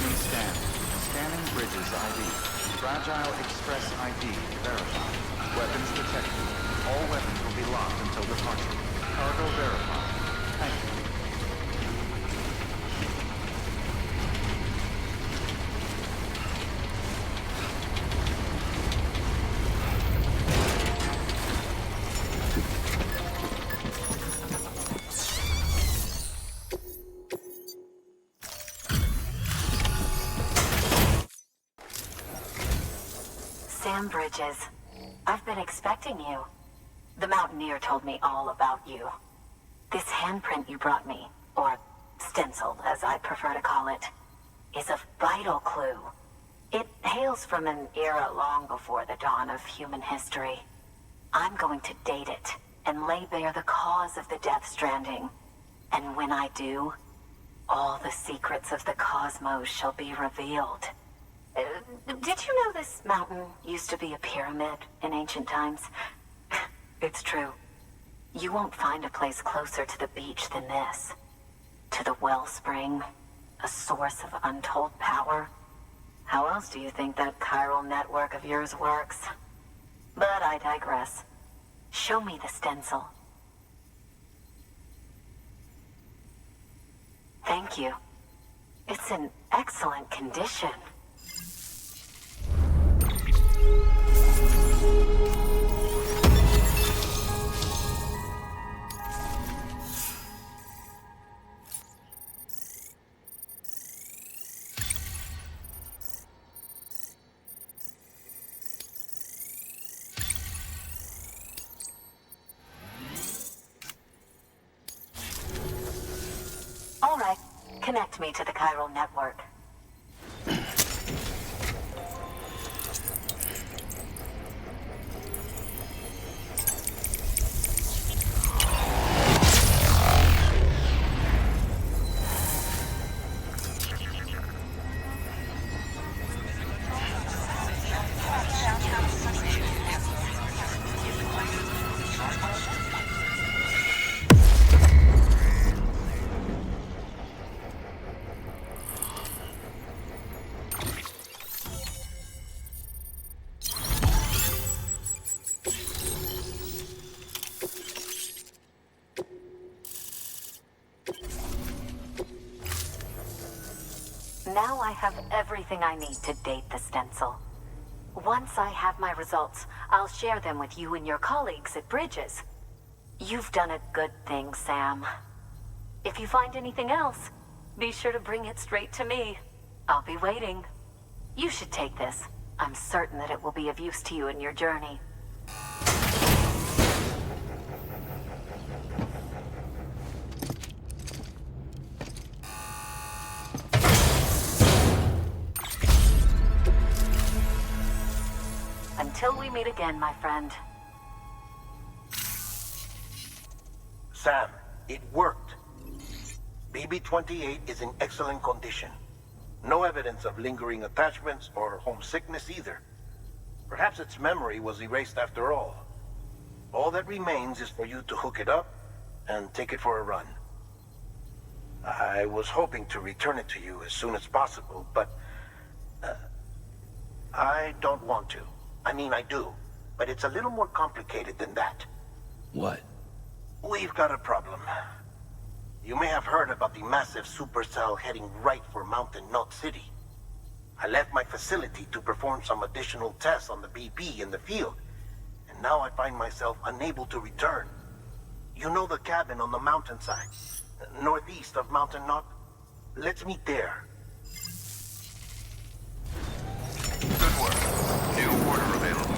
Beginning scan. Scanning bridges ID. Fragile Express ID verified. Weapons detected. All weapons will be locked until departure. Cargo verified. Thank you. Sam Bridges, I've been expecting you. The Mountaineer told me all about you. This handprint you brought me, or stencil as I prefer to call it, is a vital clue. It hails from an era long before the dawn of human history. I'm going to date it and lay bare the cause of the Death Stranding. And when I do, all the secrets of the cosmos shall be revealed. Did you know this mountain used to be a pyramid in ancient times? It's true. You won't find a place closer to the beach than this. To the wellspring, a source of untold power. How else do you think that chiral network of yours works? But I digress. Show me the stencil. Thank you. It's in excellent condition. All right, connect me to the chiral network. Now I have everything I need to date the stencil. Once I have my results, I'll share them with you and your colleagues at Bridges. You've done a good thing, Sam. If you find anything else, be sure to bring it straight to me. I'll be waiting. You should take this. I'm certain that it will be of use to you in your journey. Until we meet again, my friend. Sam, it worked. BB-28 is in excellent condition. No evidence of lingering attachments or homesickness either. Perhaps its memory was erased after all. All that remains is for you to hook it up and take it for a run. I was hoping to return it to you as soon as possible, but I don't want to. I mean, I do, but it's a little more complicated than that. What? We've got a problem. You may have heard about the massive supercell heading right for Mountain Knot City. I left my facility to perform some additional tests on the BB in the field, and now I find myself unable to return. You know the cabin on the mountainside, northeast of Mountain Knot? Let's meet there. Good work. New order available.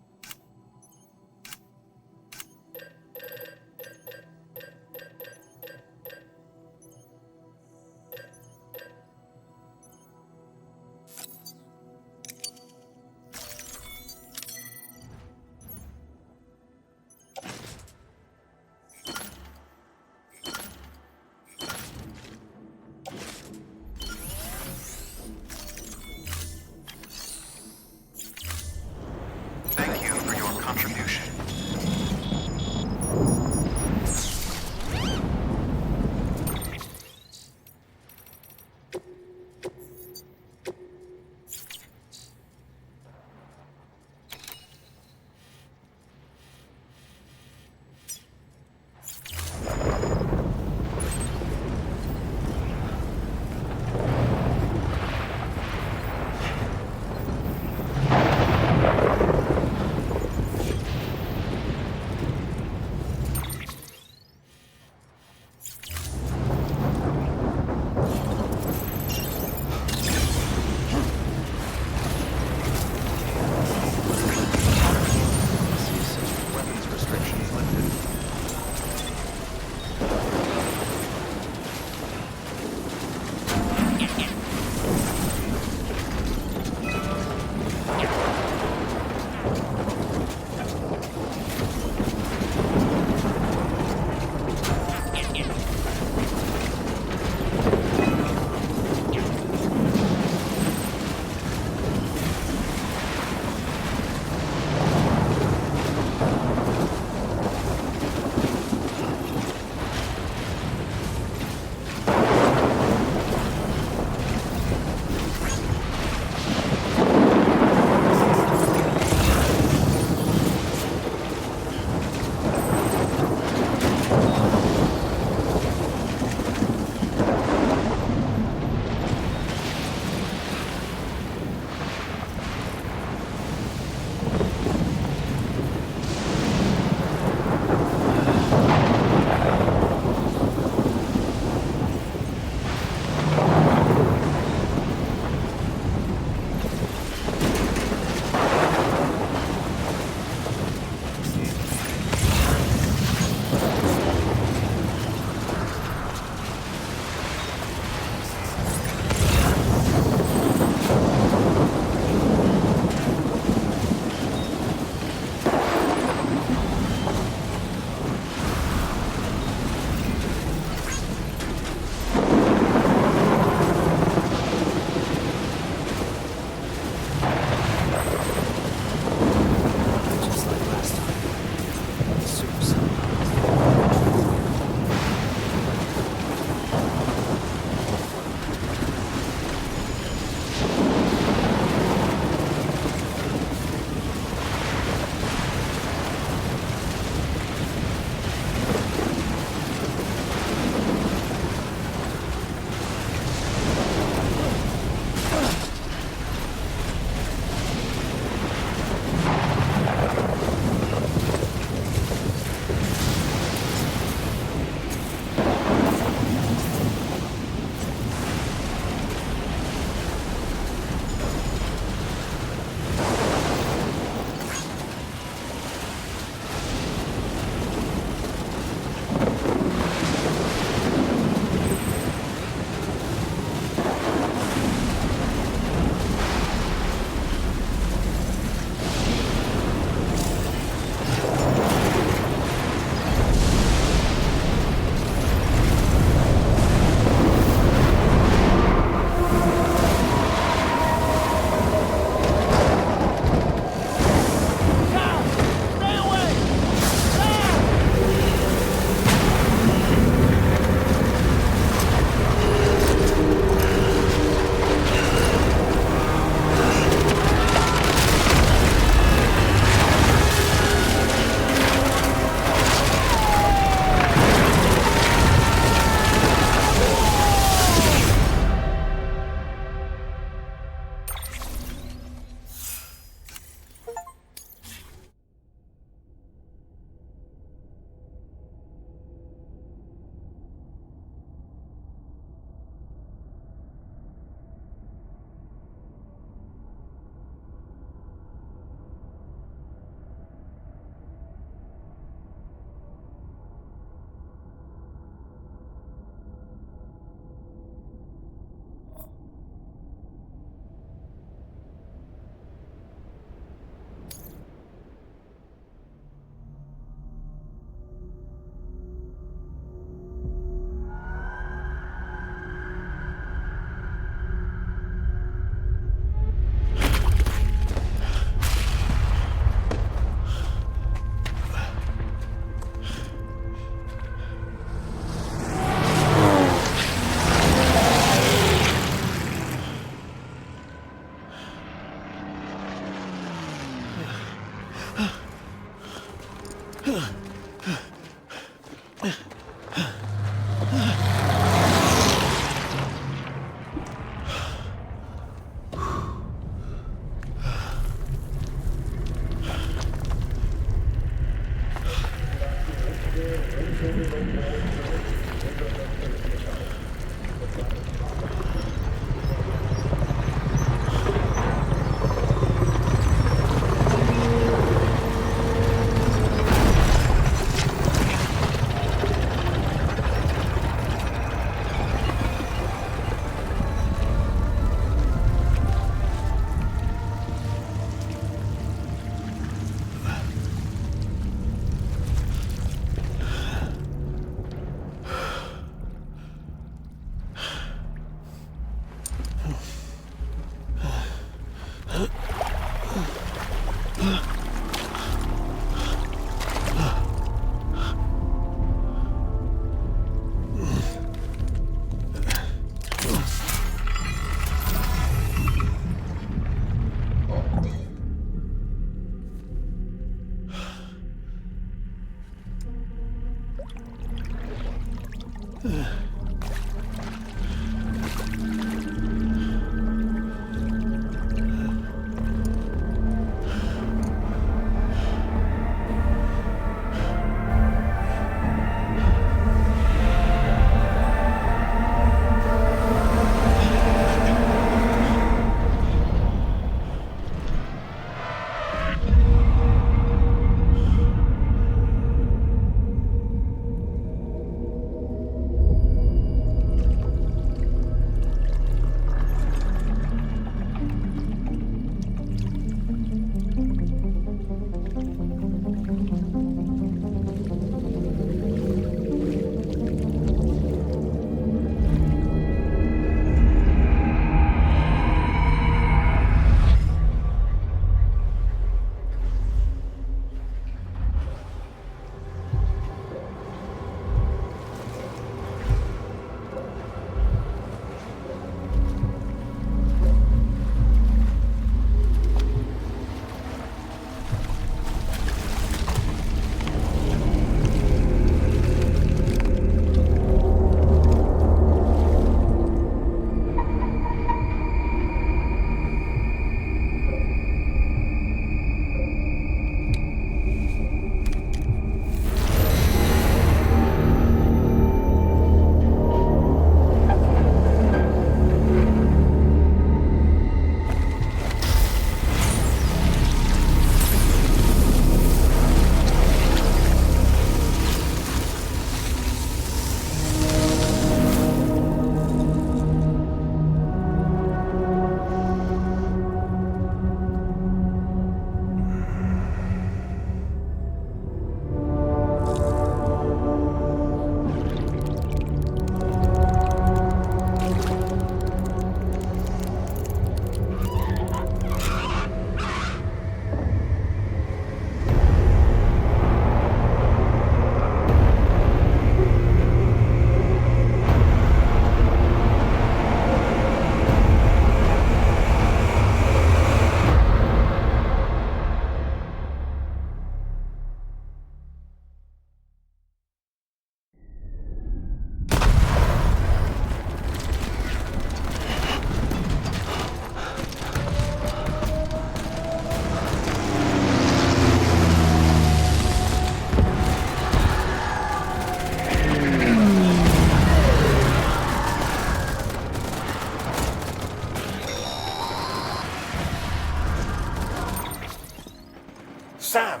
Sam!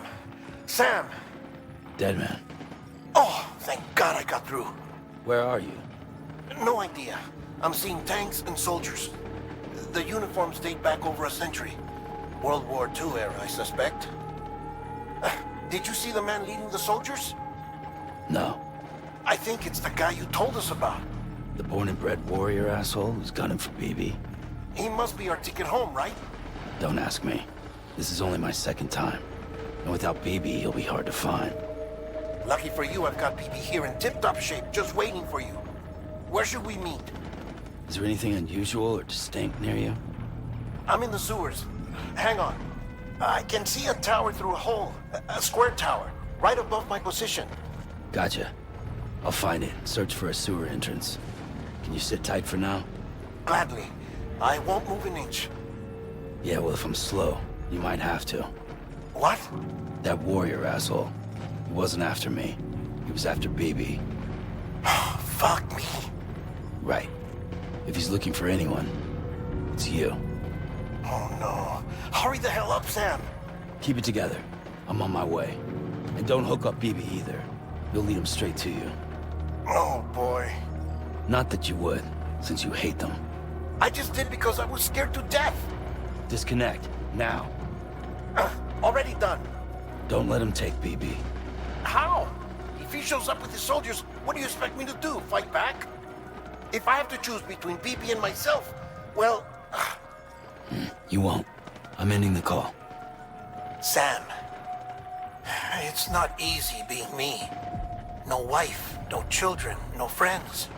Sam! Dead man. Oh, thank God I got through. Where are you? No idea. I'm seeing tanks and soldiers. The uniforms date back over a century. World War II era, I suspect. Did you see the man leading the soldiers? No. I think it's the guy you told us about. The born and bred warrior asshole who's gunning for BB? He must be our ticket home, right? Don't ask me. This is only my second time. And without BB, he'll be hard to find. Lucky for you, I've got BB here in tip-top shape, just waiting for you. Where should we meet? Is there anything unusual or distinct near you? I'm in the sewers. Hang on. I can see a tower through a hole. A square tower, right above my position. Gotcha. I'll find it. Search for a sewer entrance. Can you sit tight for now? Gladly. I won't move an inch. Yeah, well, if I'm slow, you might have to. What? That warrior asshole. He wasn't after me. He was after BB. Fuck me. Right. If he's looking for anyone, it's you. Oh no. Hurry the hell up, Sam. Keep it together. I'm on my way. And don't hook up BB either. You'll lead him straight to you. Oh boy. Not that you would, since you hate them. I just did because I was scared to death. Disconnect, now. Already done. Don't let him take BB. How? If he shows up with his soldiers, what do you expect me to do? Fight back? If I have to choose between BB and myself, well... You won't. I'm ending the call. Sam, it's not easy being me. No wife, no children, no friends.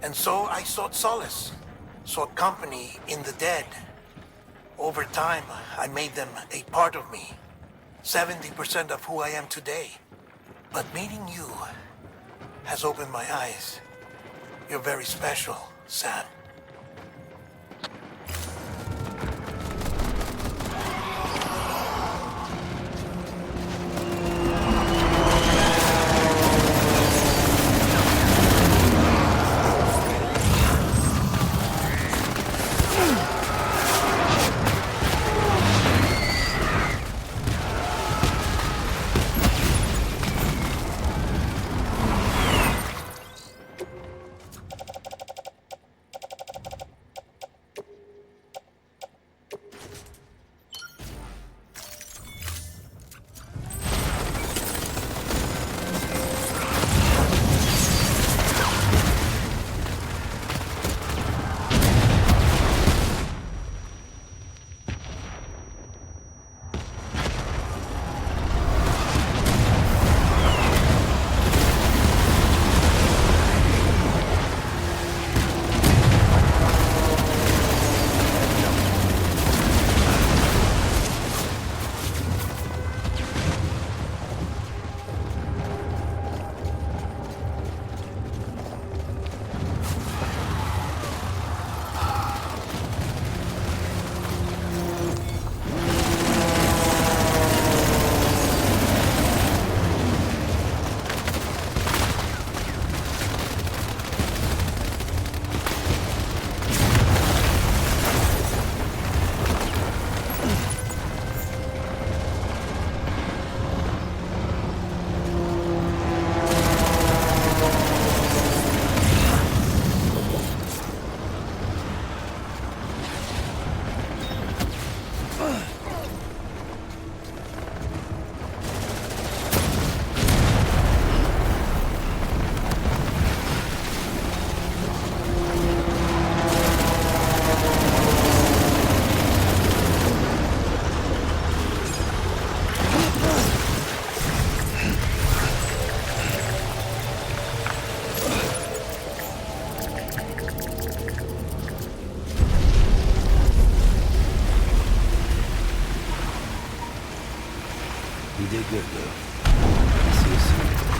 And so I sought solace, sought company in the dead. Over time, I made them a part of me. 70% of who I am today. But meeting you has opened my eyes. You're very special, Sam. You did good, Lou. See you soon.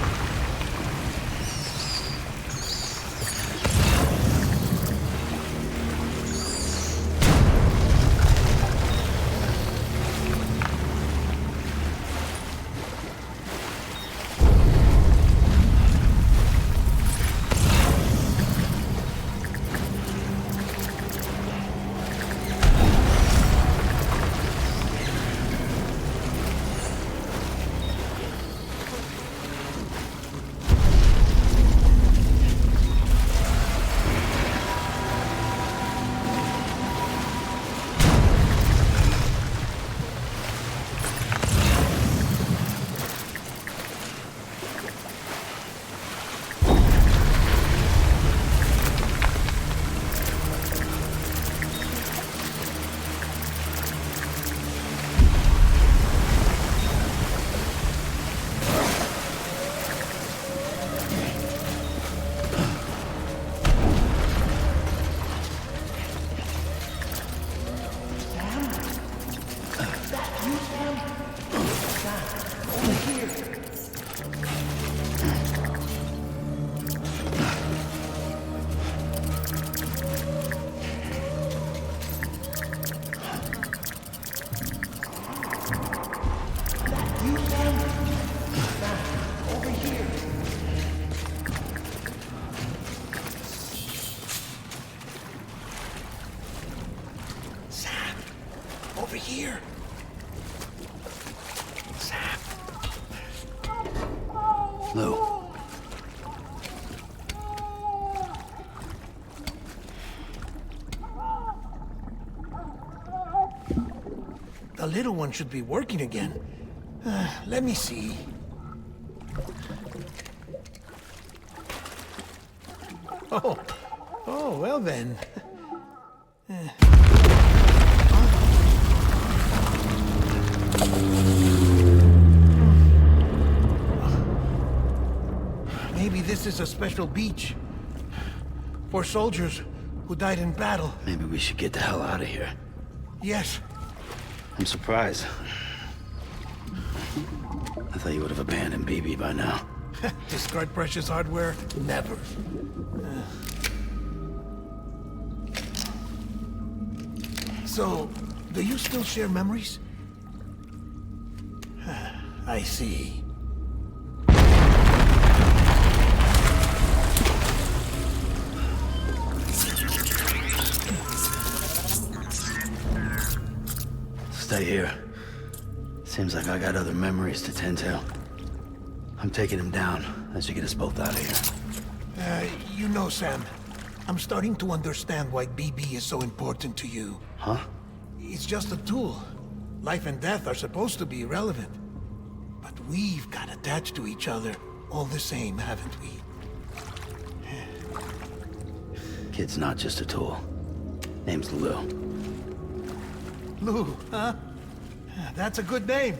over here. Sam. Lou. The little one should be working again. Let me see. Oh, well then. Maybe this is a special beach for soldiers who died in battle. Maybe we should get the hell out of here. Yes. I'm surprised. I thought you would have abandoned BB by now. Discard precious hardware? Never. So, do you still share memories? I see. Stay here. Seems like I got other memories to tend to. I'm taking him down as you get us both out of here. You know, Sam, I'm starting to understand why BB is so important to you. Huh? It's just a tool. Life and death are supposed to be irrelevant. But we've got attached to each other all the same, haven't we? Kid's not just a tool. Name's Lou. Lou, huh? That's a good name.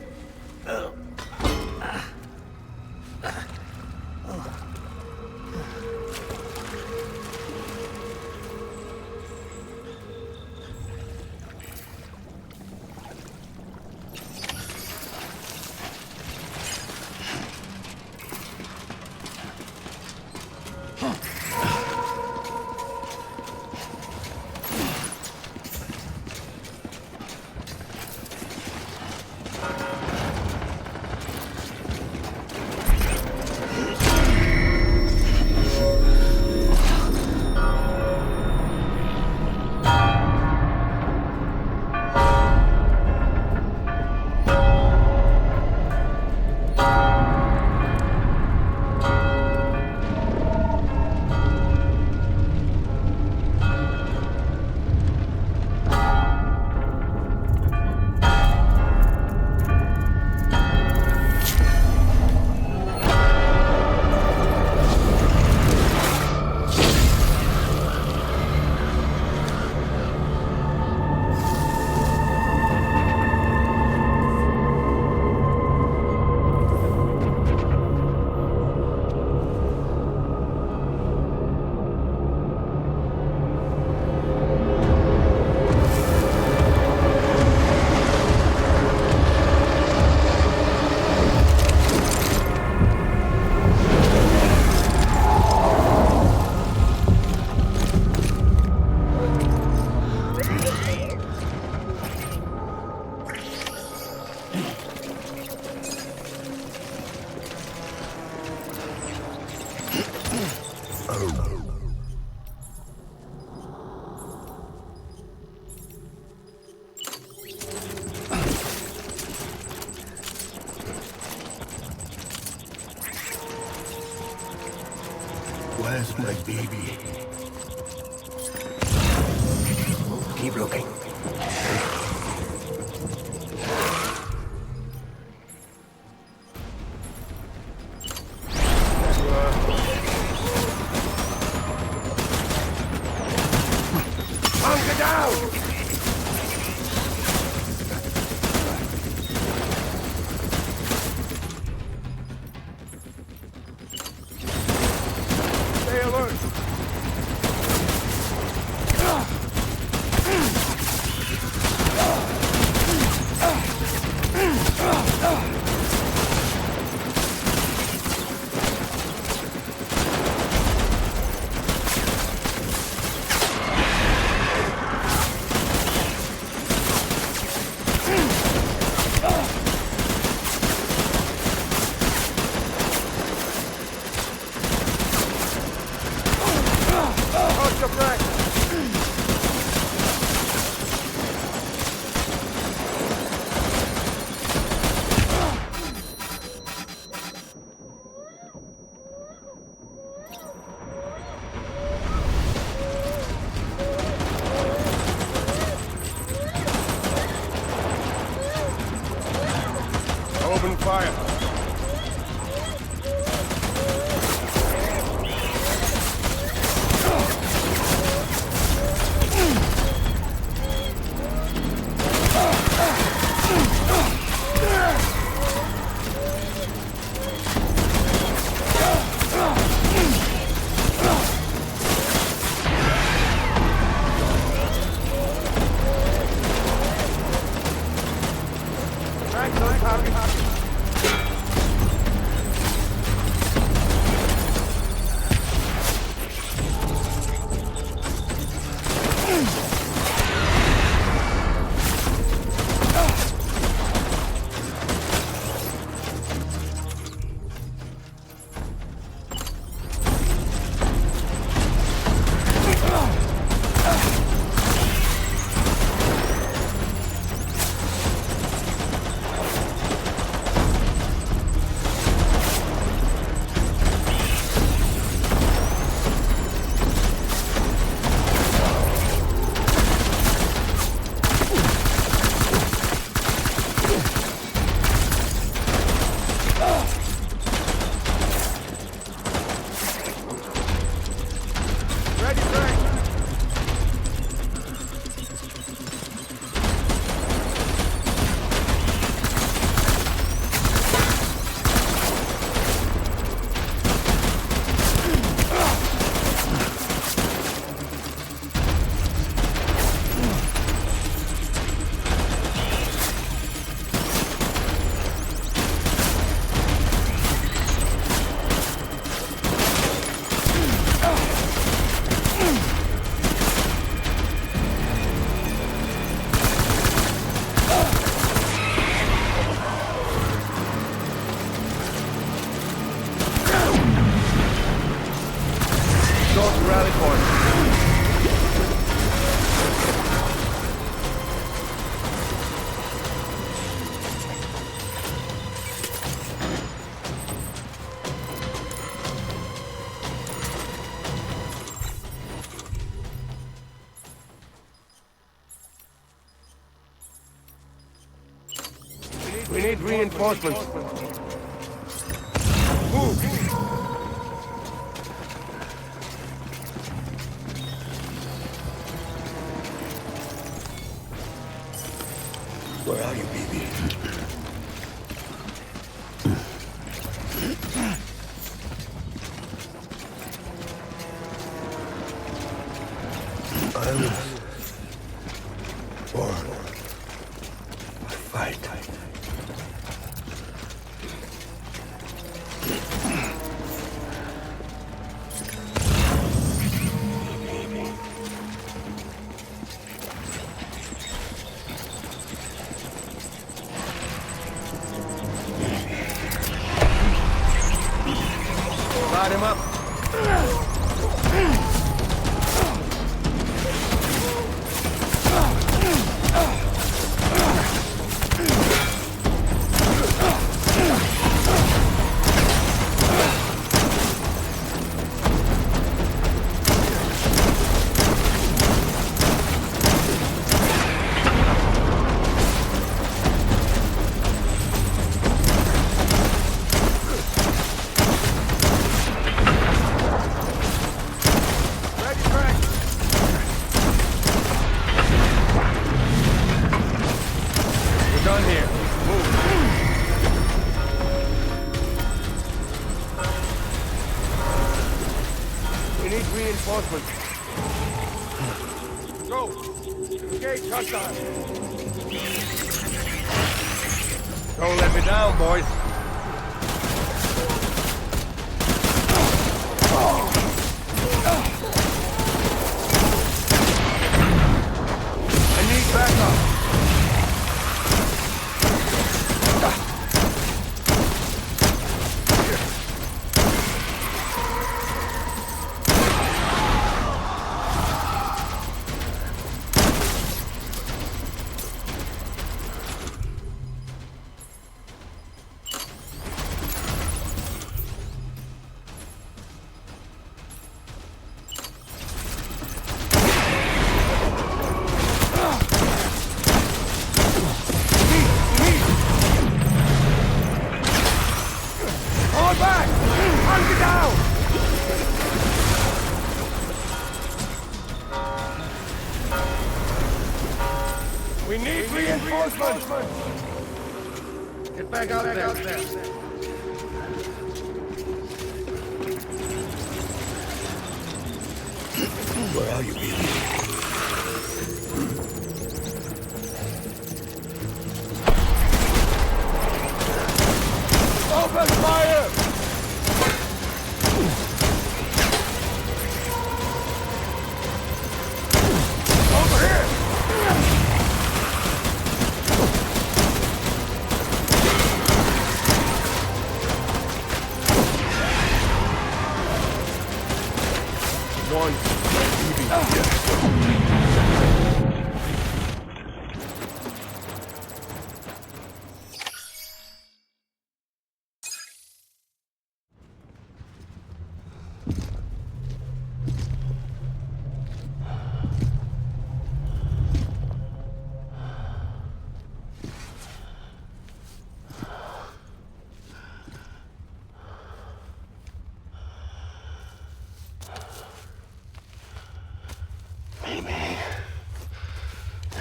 Where's my baby? Keep looking. Hunker down! Stay alert! Hold your breath! fire. We need reinforcements. Move! Where are you, baby? I was born. I fight. Light him up. Done here. Move. We need reinforcements. Go. Engage hostile. Don't let me down, boys. I need backup. We need reinforcements! Get back out there. Where are you, baby? Open fire! Over here! One. Maybe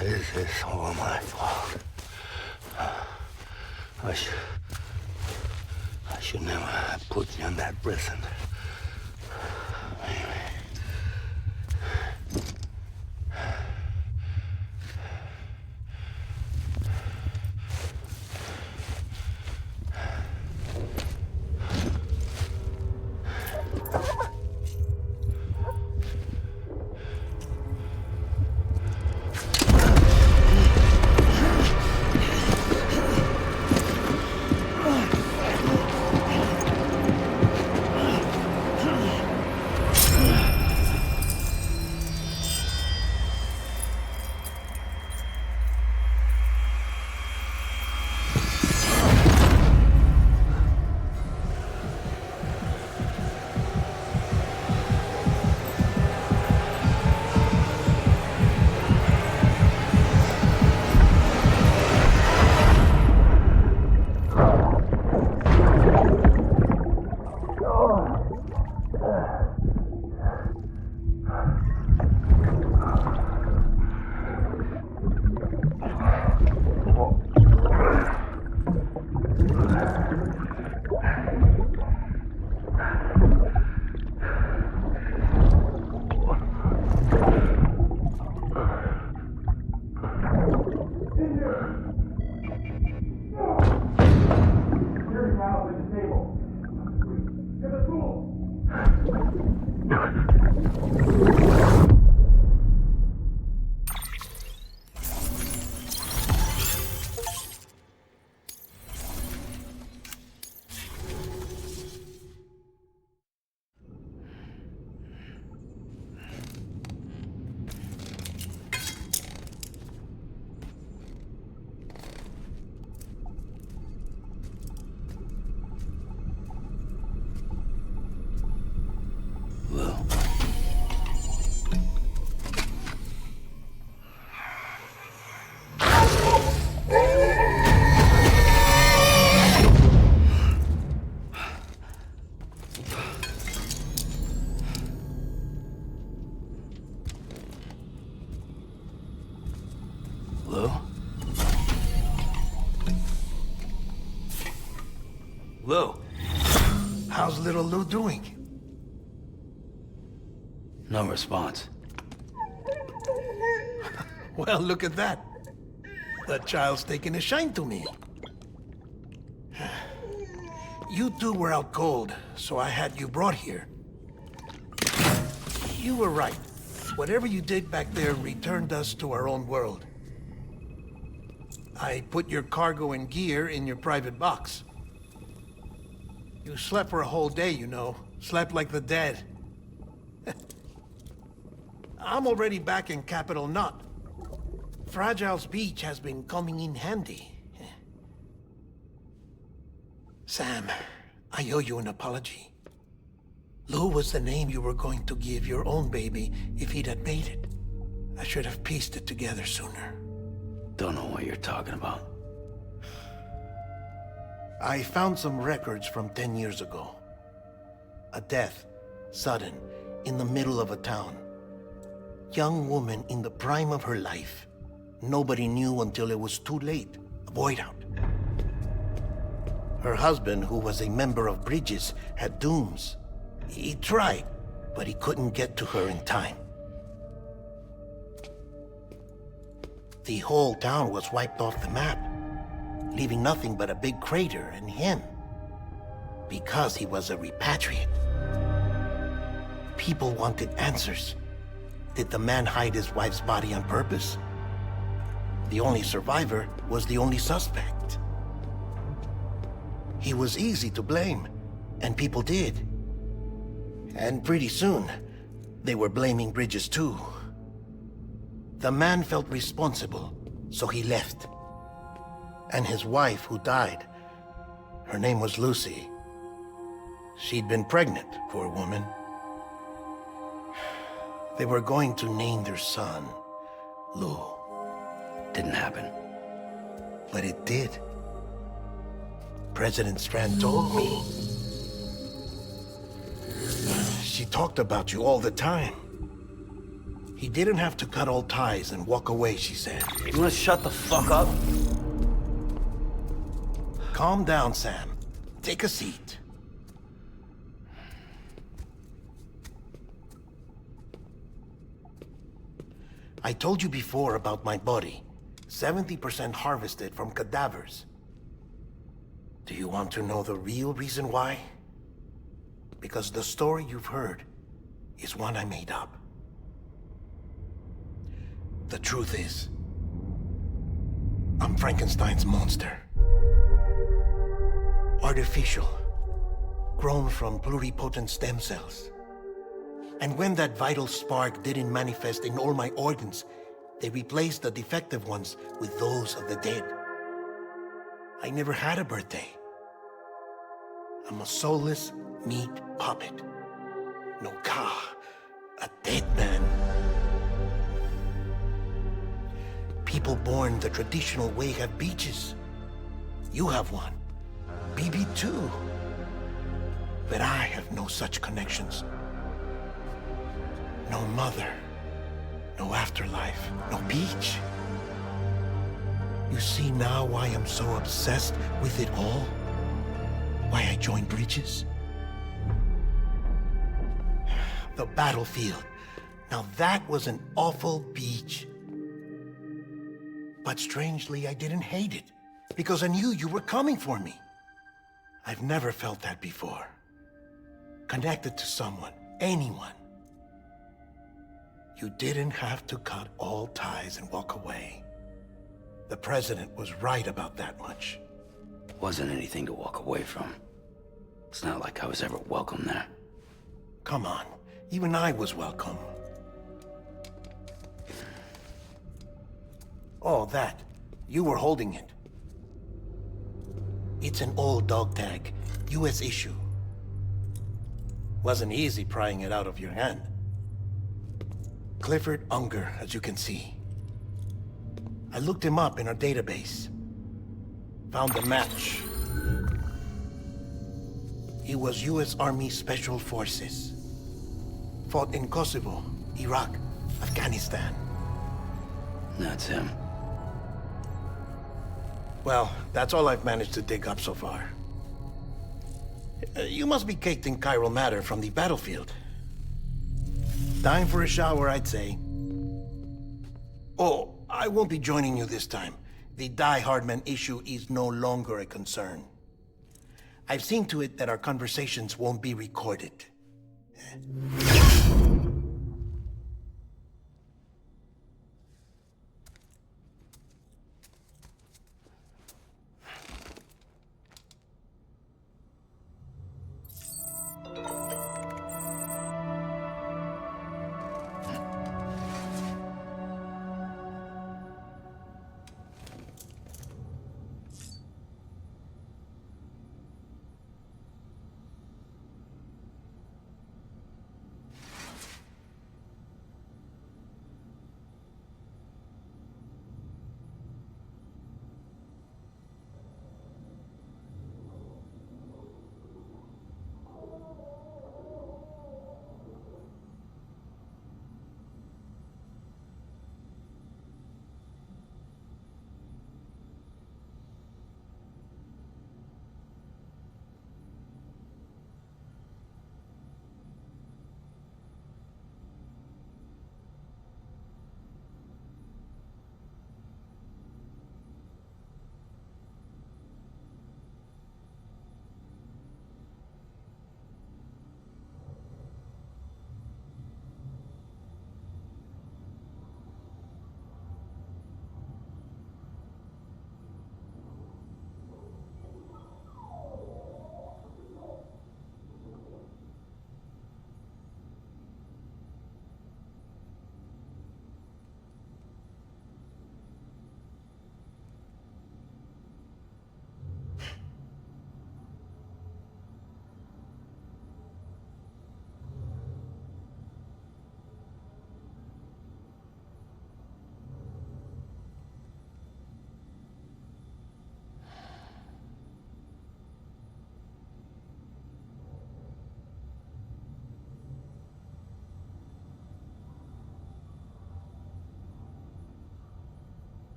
this is all my fault. I should never have put you in that prison. Maybe. Lou? Lou? How's little Lou doing? No response. Well, look at that. The child's taking a shine to me. You two were out cold, so I had you brought here. You were right. Whatever you did back there returned us to our own world. I put your cargo and gear in your private box. You slept for a whole day, you know. Slept like the dead. I'm already back in Capital Knot. Fragile's beach has been coming in handy. Sam, I owe you an apology. Lou was the name you were going to give your own baby if he'd had made it. I should have pieced it together sooner. Don't know what you're talking about. I found some records from 10 years ago. A death, sudden, in the middle of a town. Young woman in the prime of her life. Nobody knew until it was too late. A void out. Her husband, who was a member of Bridges, had dooms. He tried, but he couldn't get to her in time. The whole town was wiped off the map, leaving nothing but a big crater and him. Because he was a repatriate. People wanted answers. Did the man hide his wife's body on purpose? The only survivor was the only suspect. He was easy to blame, and people did. And pretty soon, they were blaming Bridges too. The man felt responsible, so he left. And his wife, who died, her name was Lucy. She'd been pregnant, poor woman. They were going to name their son Lou. Didn't happen. But it did. President Strand told me. She talked about you all the time. He didn't have to cut all ties and walk away, she said. You wanna shut the fuck up? Calm down, Sam. Take a seat. I told you before about my body. 70% harvested from cadavers. Do you want to know the real reason why? Because the story you've heard is one I made up. The truth is, I'm Frankenstein's monster. Artificial, grown from pluripotent stem cells. And when that vital spark didn't manifest in all my organs, they replaced the defective ones with those of the dead. I never had a birthday. I'm a soulless meat puppet. No ka, a dead man. People born the traditional way have beaches. You have one. BB too. But I have no such connections. No mother. No afterlife. No beach. You see now why I'm so obsessed with it all? Why I joined Bridges? The battlefield. Now that was an awful beach. But strangely, I didn't hate it. Because I knew you were coming for me. I've never felt that before. Connected to someone, anyone. You didn't have to cut all ties and walk away. The president was right about that much. Wasn't anything to walk away from. It's not like I was ever welcome there. Come on, even I was welcome. Oh, that. You were holding it. It's an old dog tag, US issue. Wasn't easy prying it out of your hand. Clifford Unger, as you can see. I looked him up in our database. Found a match. He was US Army Special Forces. Fought in Kosovo, Iraq, Afghanistan. That's him. Well, that's all I've managed to dig up so far. You must be caked in chiral matter from the battlefield. Time for a shower, I'd say. Oh, I won't be joining you this time. The Die Hardman issue is no longer a concern. I've seen to it that our conversations won't be recorded.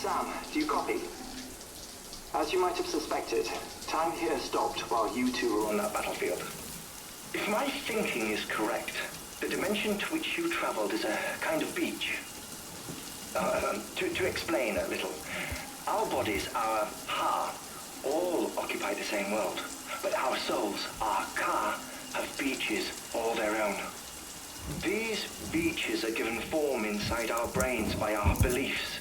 Sam, do you copy? As you might have suspected, time here stopped while you two were on that battlefield. If my thinking is correct, the dimension to which you traveled is a kind of beach. To explain a little, our bodies, our ha, all occupy the same world, but our souls, our ka, have beaches all their own. These beaches are given form inside our brains by our beliefs,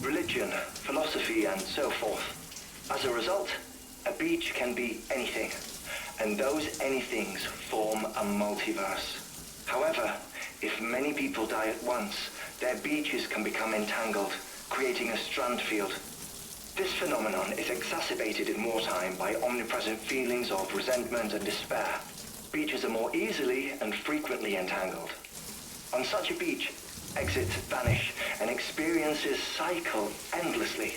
religion, philosophy, and so forth. As a result, a beach can be anything, and those anythings form a multiverse. However, if many people die at once, their beaches can become entangled, creating a strand field. This phenomenon is exacerbated in wartime by omnipresent feelings of resentment and despair. Beaches are more easily and frequently entangled. On such a beach, exits vanish and experiences cycle endlessly.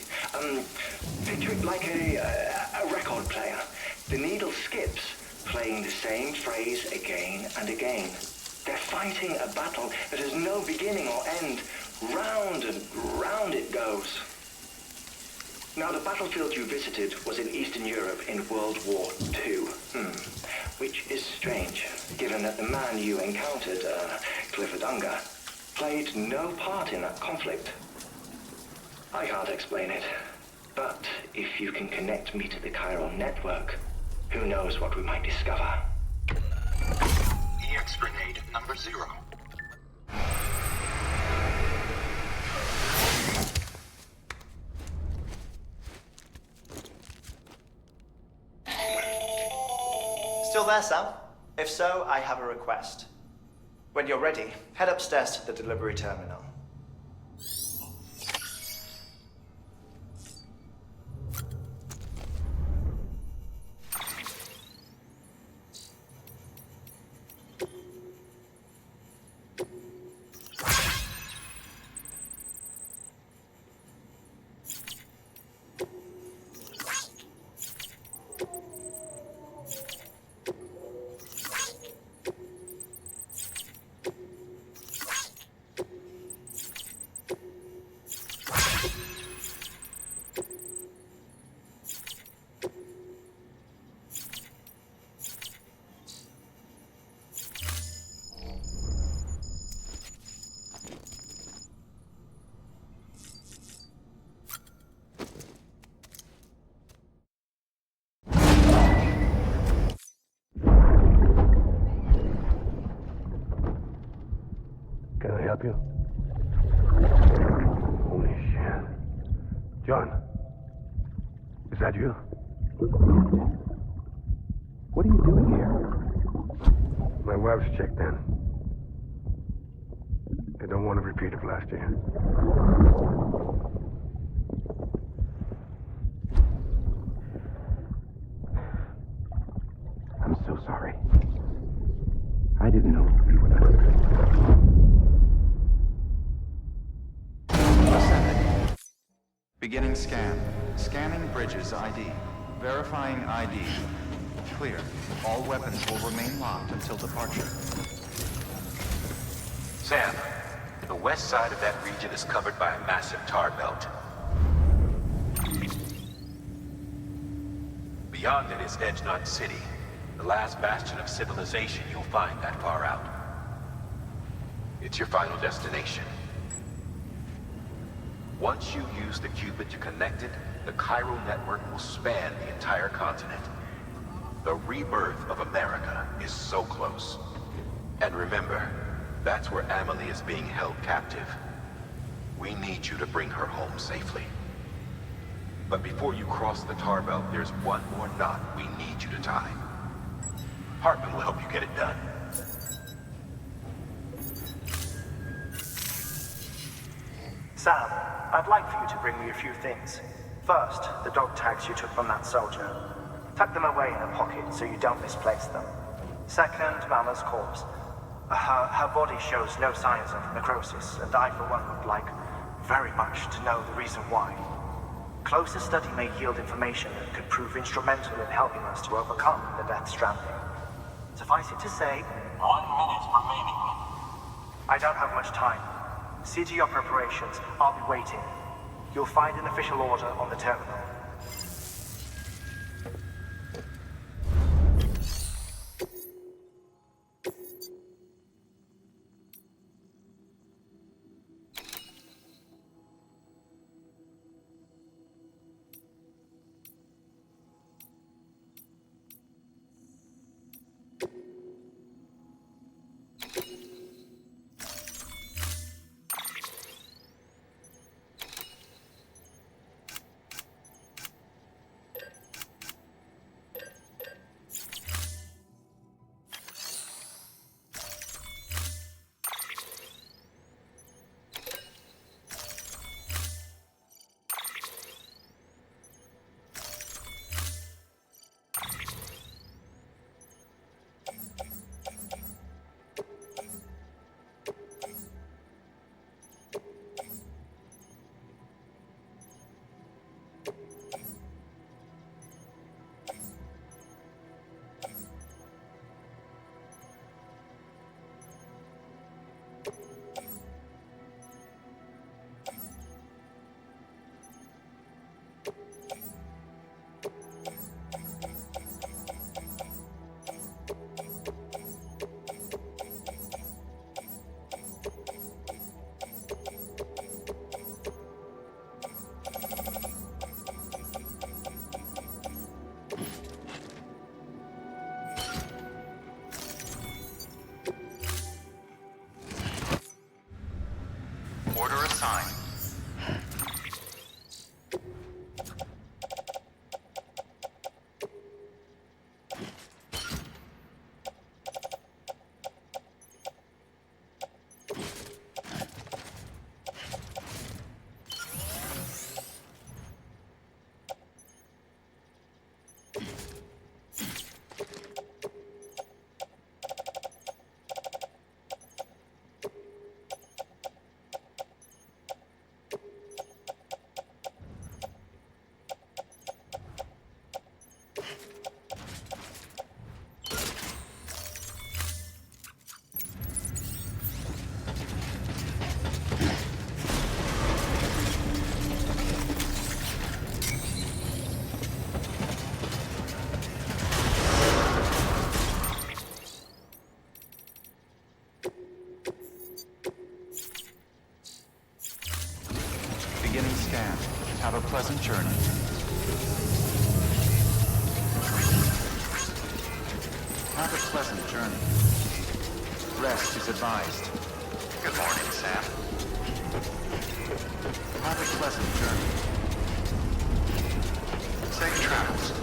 Picture it like a record player. The needle skips, playing the same phrase again and again. They're fighting a battle that has no beginning or end. Round and round it goes. Now, the battlefield you visited was in Eastern Europe in World War II. Which is strange, given that the man you encountered, Clifford Unger, played no part in that conflict. I can't explain it, but if you can connect me to the chiral network, who knows what we might discover. EX grenade number 0. Still there, Sam? If so, I have a request. When you're ready, head upstairs to the delivery terminal. Can I help you? Holy shit. John, is that you? What are you doing here? My wife's checked in. I don't want to repeat of last year. I'm so sorry. I didn't know you were there. Beginning scan. Scanning bridges ID. Verifying ID. Clear. All weapons will remain locked until departure. Sam, the west side of that region is covered by a massive tar belt. Beyond it is Edge Knot City, the last bastion of civilization you'll find that far out. It's your final destination. Once you use the qubit to connect it, the chiral network will span the entire continent. The rebirth of America is so close. And remember, that's where Amelie is being held captive. We need you to bring her home safely. But before you cross the tar belt, there's one more knot we need you to tie. Hartman will help you get it done. Sam, I'd like for you to bring me a few things. First, the dog tags you took from that soldier. Tuck them away in a pocket so you don't misplace them. Second, Mama's corpse. Her body shows no signs of necrosis, and I, for one, would like very much to know the reason why. Closer study may yield information that could prove instrumental in helping us to overcome the Death Stranding. Suffice it to say, 1 minute remaining. I don't have much time. See to your preparations. I'll be waiting. You'll find an official order on the terminal. Order assigned. Beginning scan. Have a pleasant journey. Have a pleasant journey. Rest is advised. Good morning, Sam. Have a pleasant journey. Safe travels.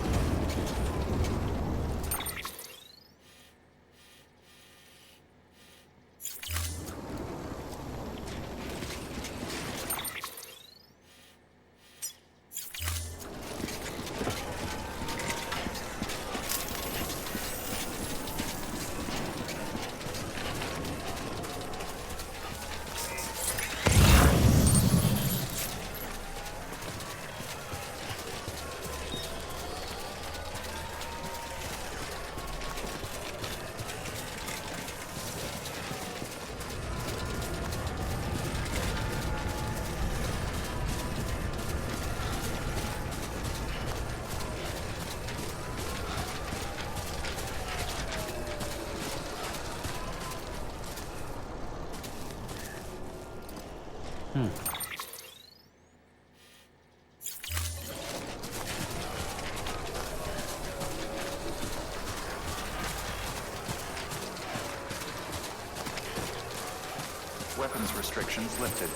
Weapons restrictions lifted.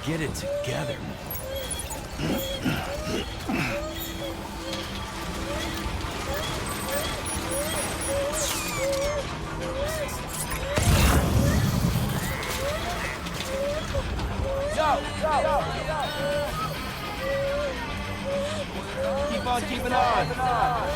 Get it together. Keep on keeping on.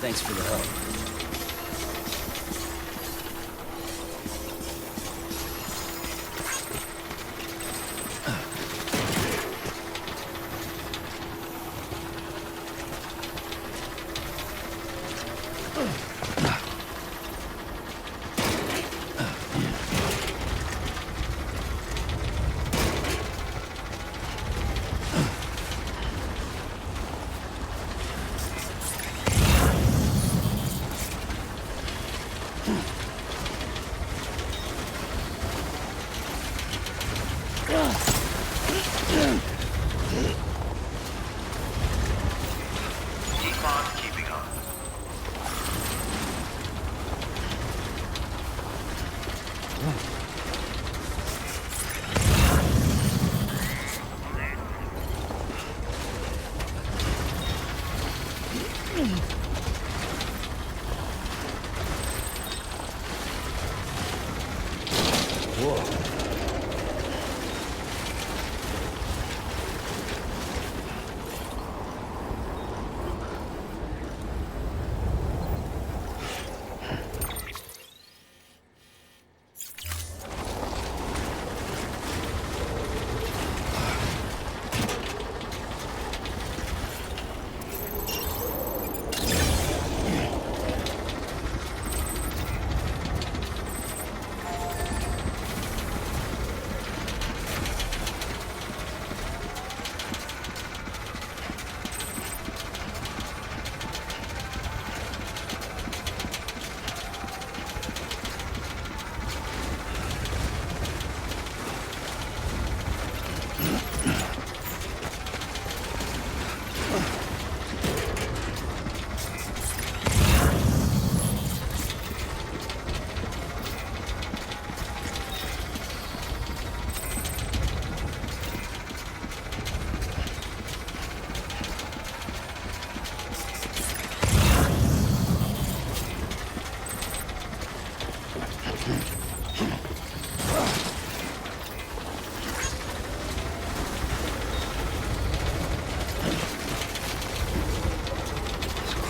Thanks for the help.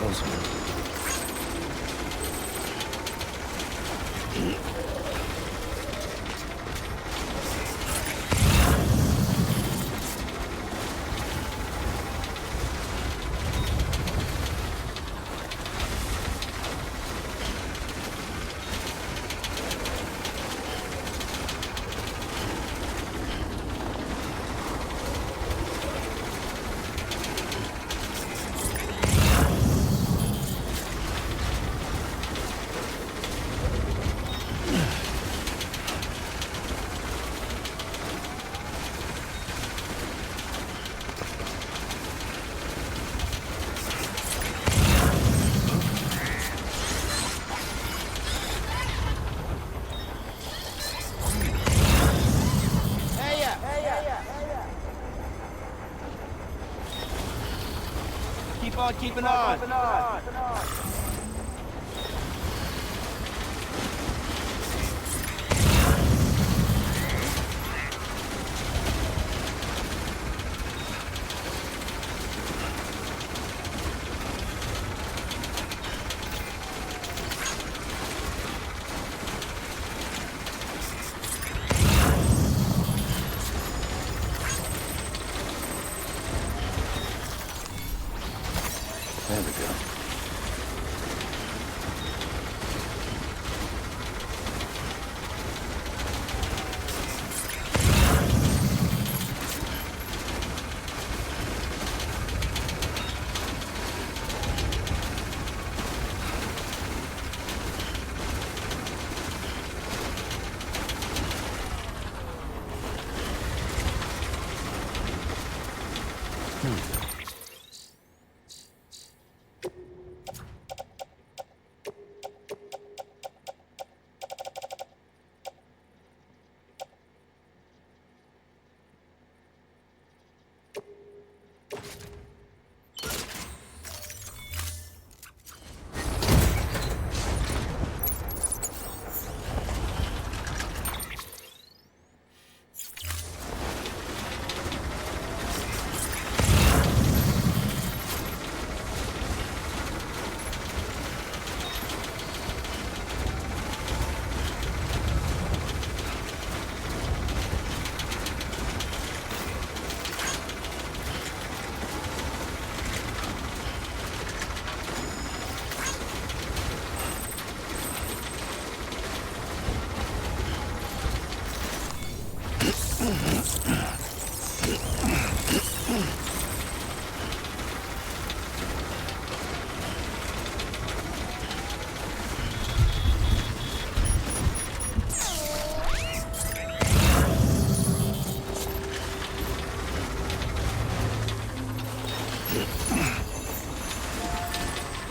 close one. Keep on keeping on. There we go.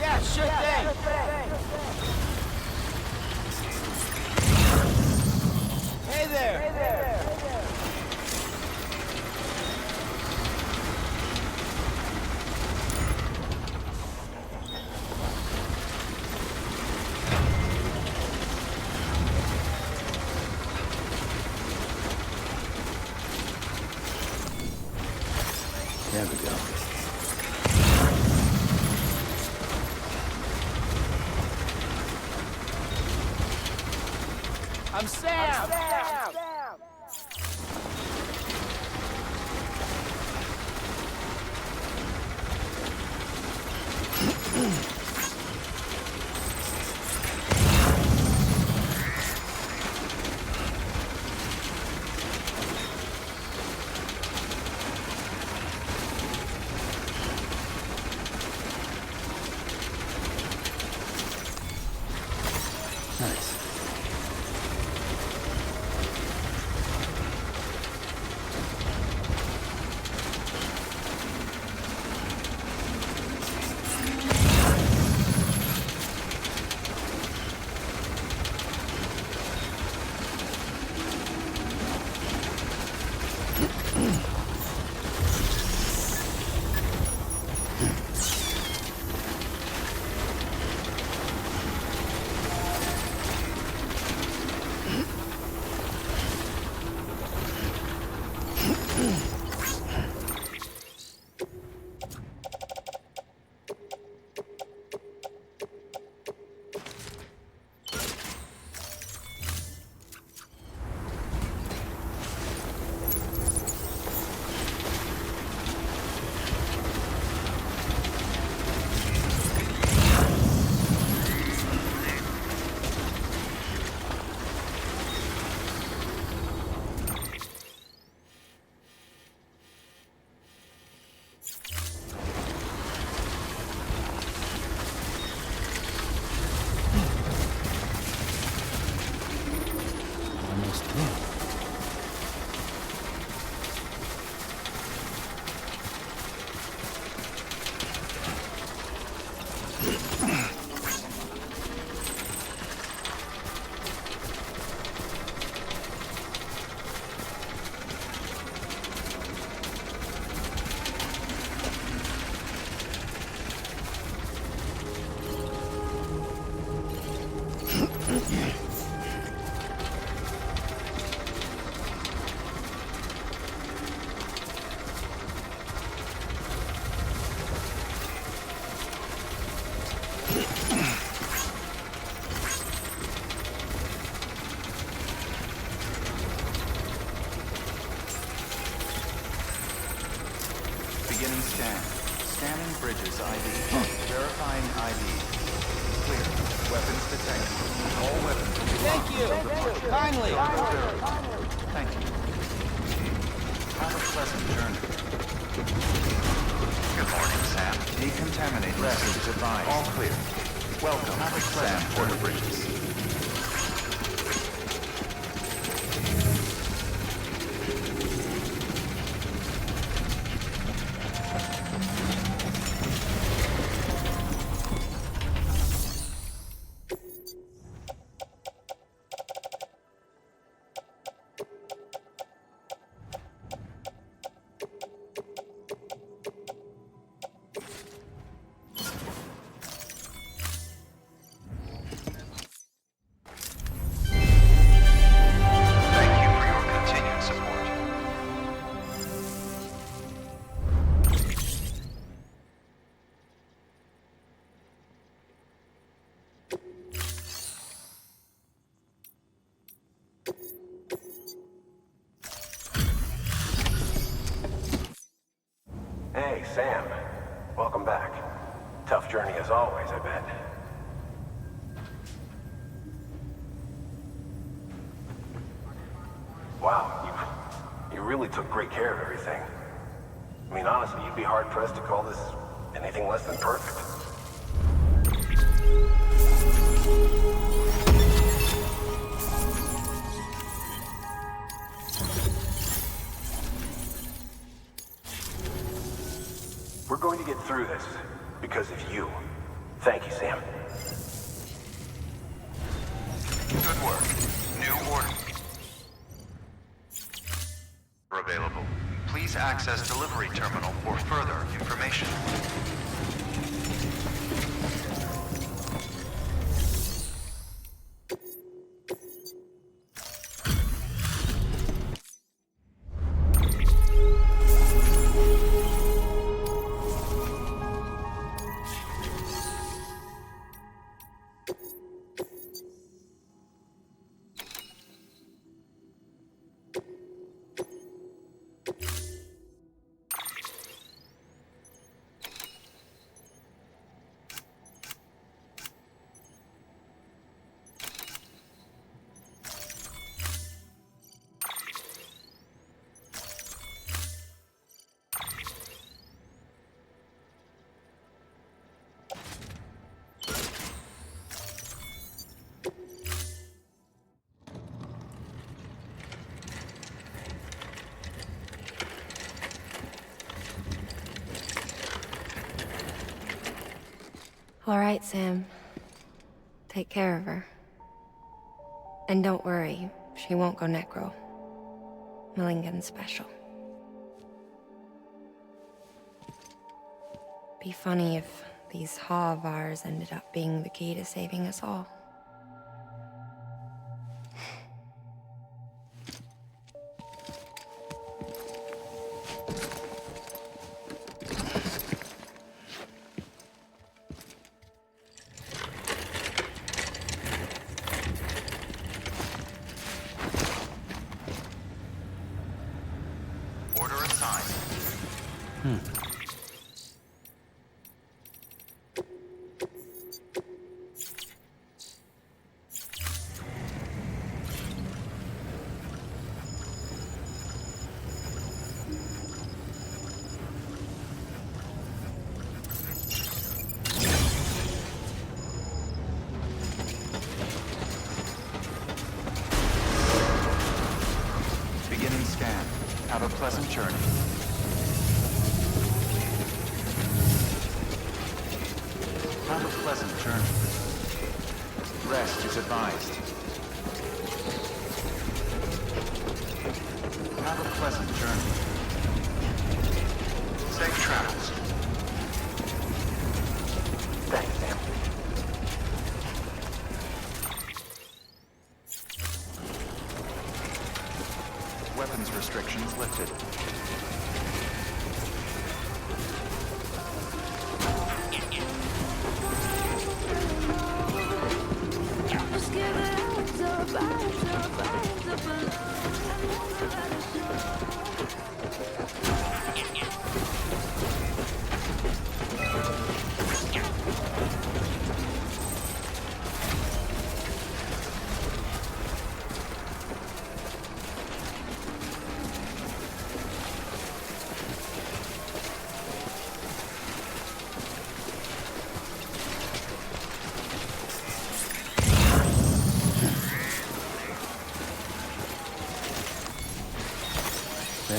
Yeah, sure thing. Hey there. There we go. I'm Sam. Nice. ID. Clear. Weapons detected. All weapons will be Thank locked you. until departure. Kindly. Cargo verified. Thank you. Have a pleasant journey. Good morning, Sam. Decontaminate rest is advised. All clear. Welcome. Have a pleasant Sam Porter Bridges. Thank you for your continued support. Hey, Sam. Welcome back. Tough journey as always, I bet. Wow, you really took great care of everything. I mean, honestly, you'd be hard-pressed to call this anything less than perfect. We're going to get through this because of you. Thank you, Sam. Good work. New order available. Please access delivery terminal for further information. All right, Sam. Take care of her. And don't worry, she won't go necro. Millingan's special. Be funny if these Ha of ours ended up being the key to saving us all. Order assigned. Beginning scan. Have a pleasant journey. Have a pleasant journey. Rest is advised. Have a pleasant journey. Safe travels. Thanks, Sam. Weapons restrictions lifted.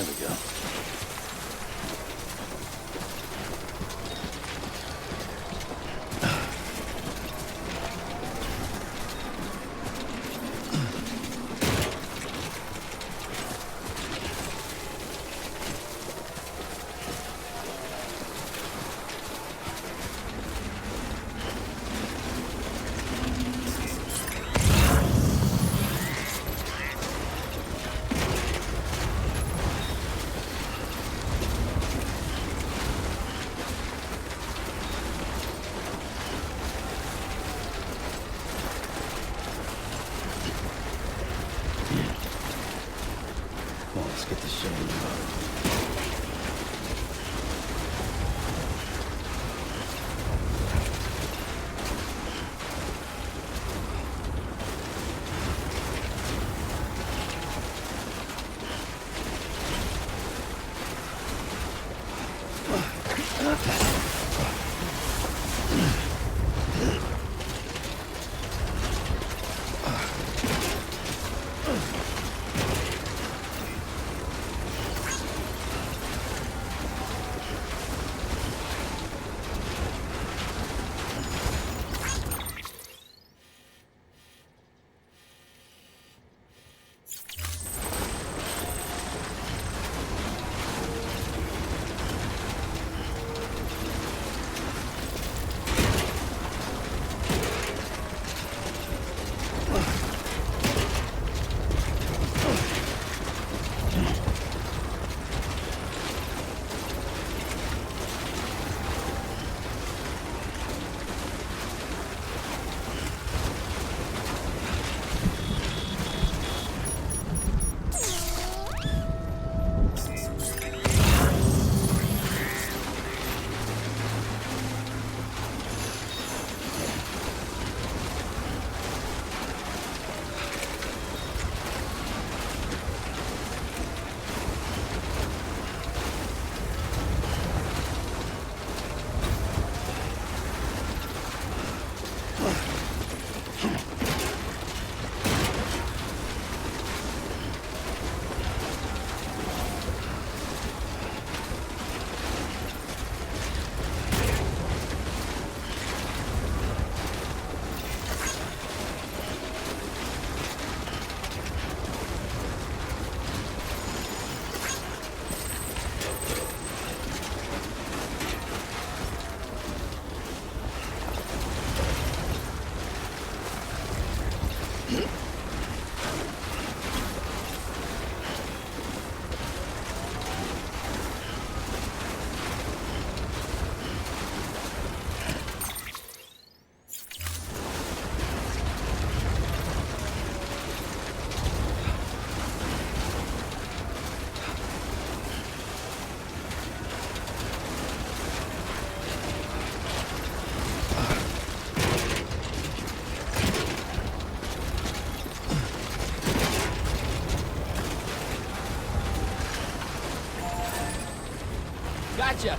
There we go. Well, let's get this shit on the road. Gotcha!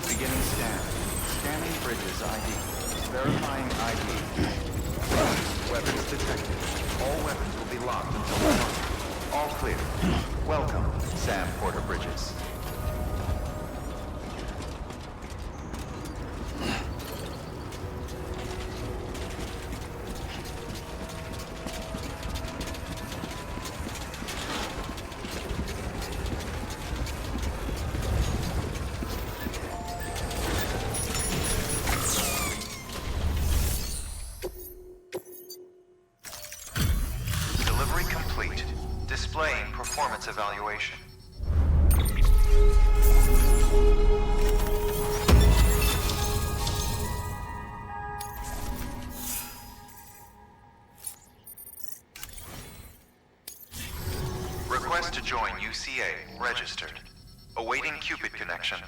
Beginning scan. Scanning bridges ID. Verifying ID. Weapons detected. All weapons will be locked until dawn. All clear. Welcome, Sam Porter Bridges. performance evaluation. Request to join UCA. Registered. Awaiting Cupid connection.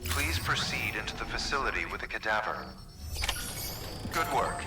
Please proceed into the facility with the cadaver. Good work.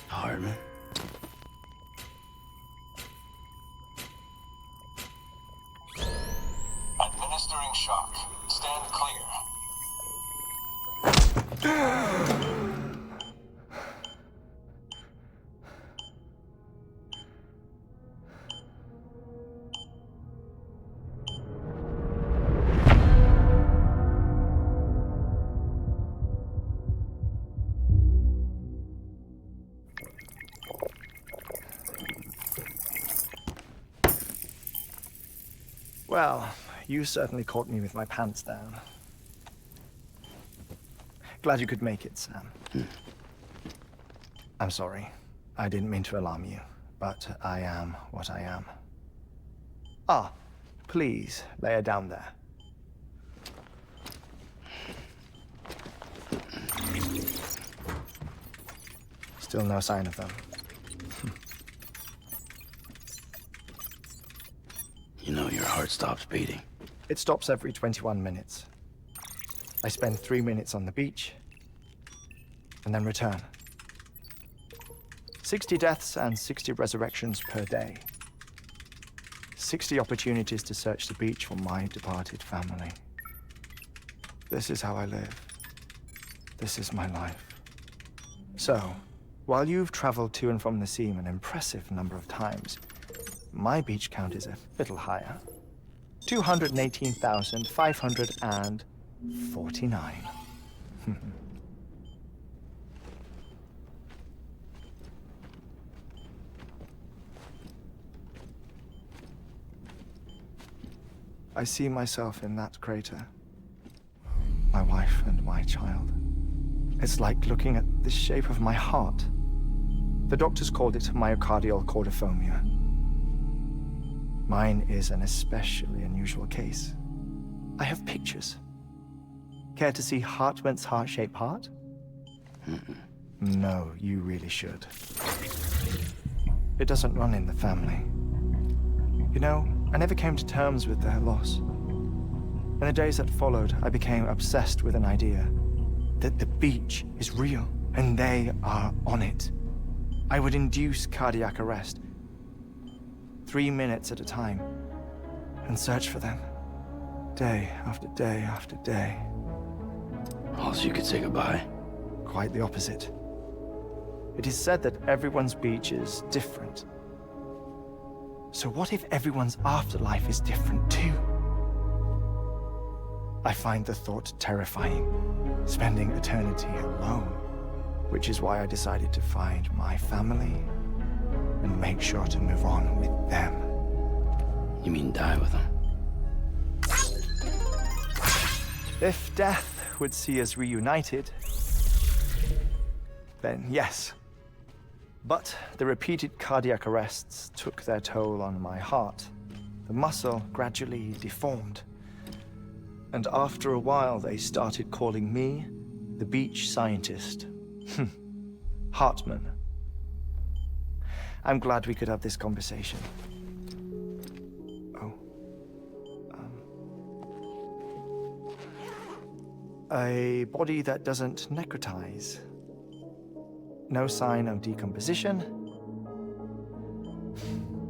Hardman? Administering shock. Stand clear. Well, you certainly caught me with my pants down. Glad you could make it, Sam. I'm sorry. I didn't mean to alarm you, but I am what I am. Ah, please, lay her down there. Still no sign of them. You know your heart stops beating. It stops every 21 minutes. I spend 3 minutes on the beach, and then return. 60 deaths and 60 resurrections per day. 60 opportunities to search the beach for my departed family. This is how I live. This is my life. So, while you've traveled to and from the seam an impressive number of times, my beach count is a little higher. 218,549. I see myself in that crater. My wife and my child. It's like looking at the shape of my heart. The doctors called it myocardial cordiformia. Mine is an especially unusual case. I have pictures. Care to see Hartman's heart-shaped heart? No, you really should. It doesn't run in the family. You know, I never came to terms with their loss. In the days that followed, I became obsessed with an idea that the beach is real and they are on it. I would induce cardiac arrest, 3 minutes at a time, and search for them, day after day after day. Also, you could say goodbye. Quite the opposite. It is said that everyone's beach is different. So what if everyone's afterlife is different too? I find the thought terrifying, spending eternity alone, which is why I decided to find my family and make sure to move on with them. You mean die with them? If death would see us reunited, then yes. But the repeated cardiac arrests took their toll on my heart. The muscle gradually deformed. And after a while, they started calling me the beach scientist. Hartman. I'm glad we could have this conversation. Oh. A body that doesn't necrotize. No sign of decomposition.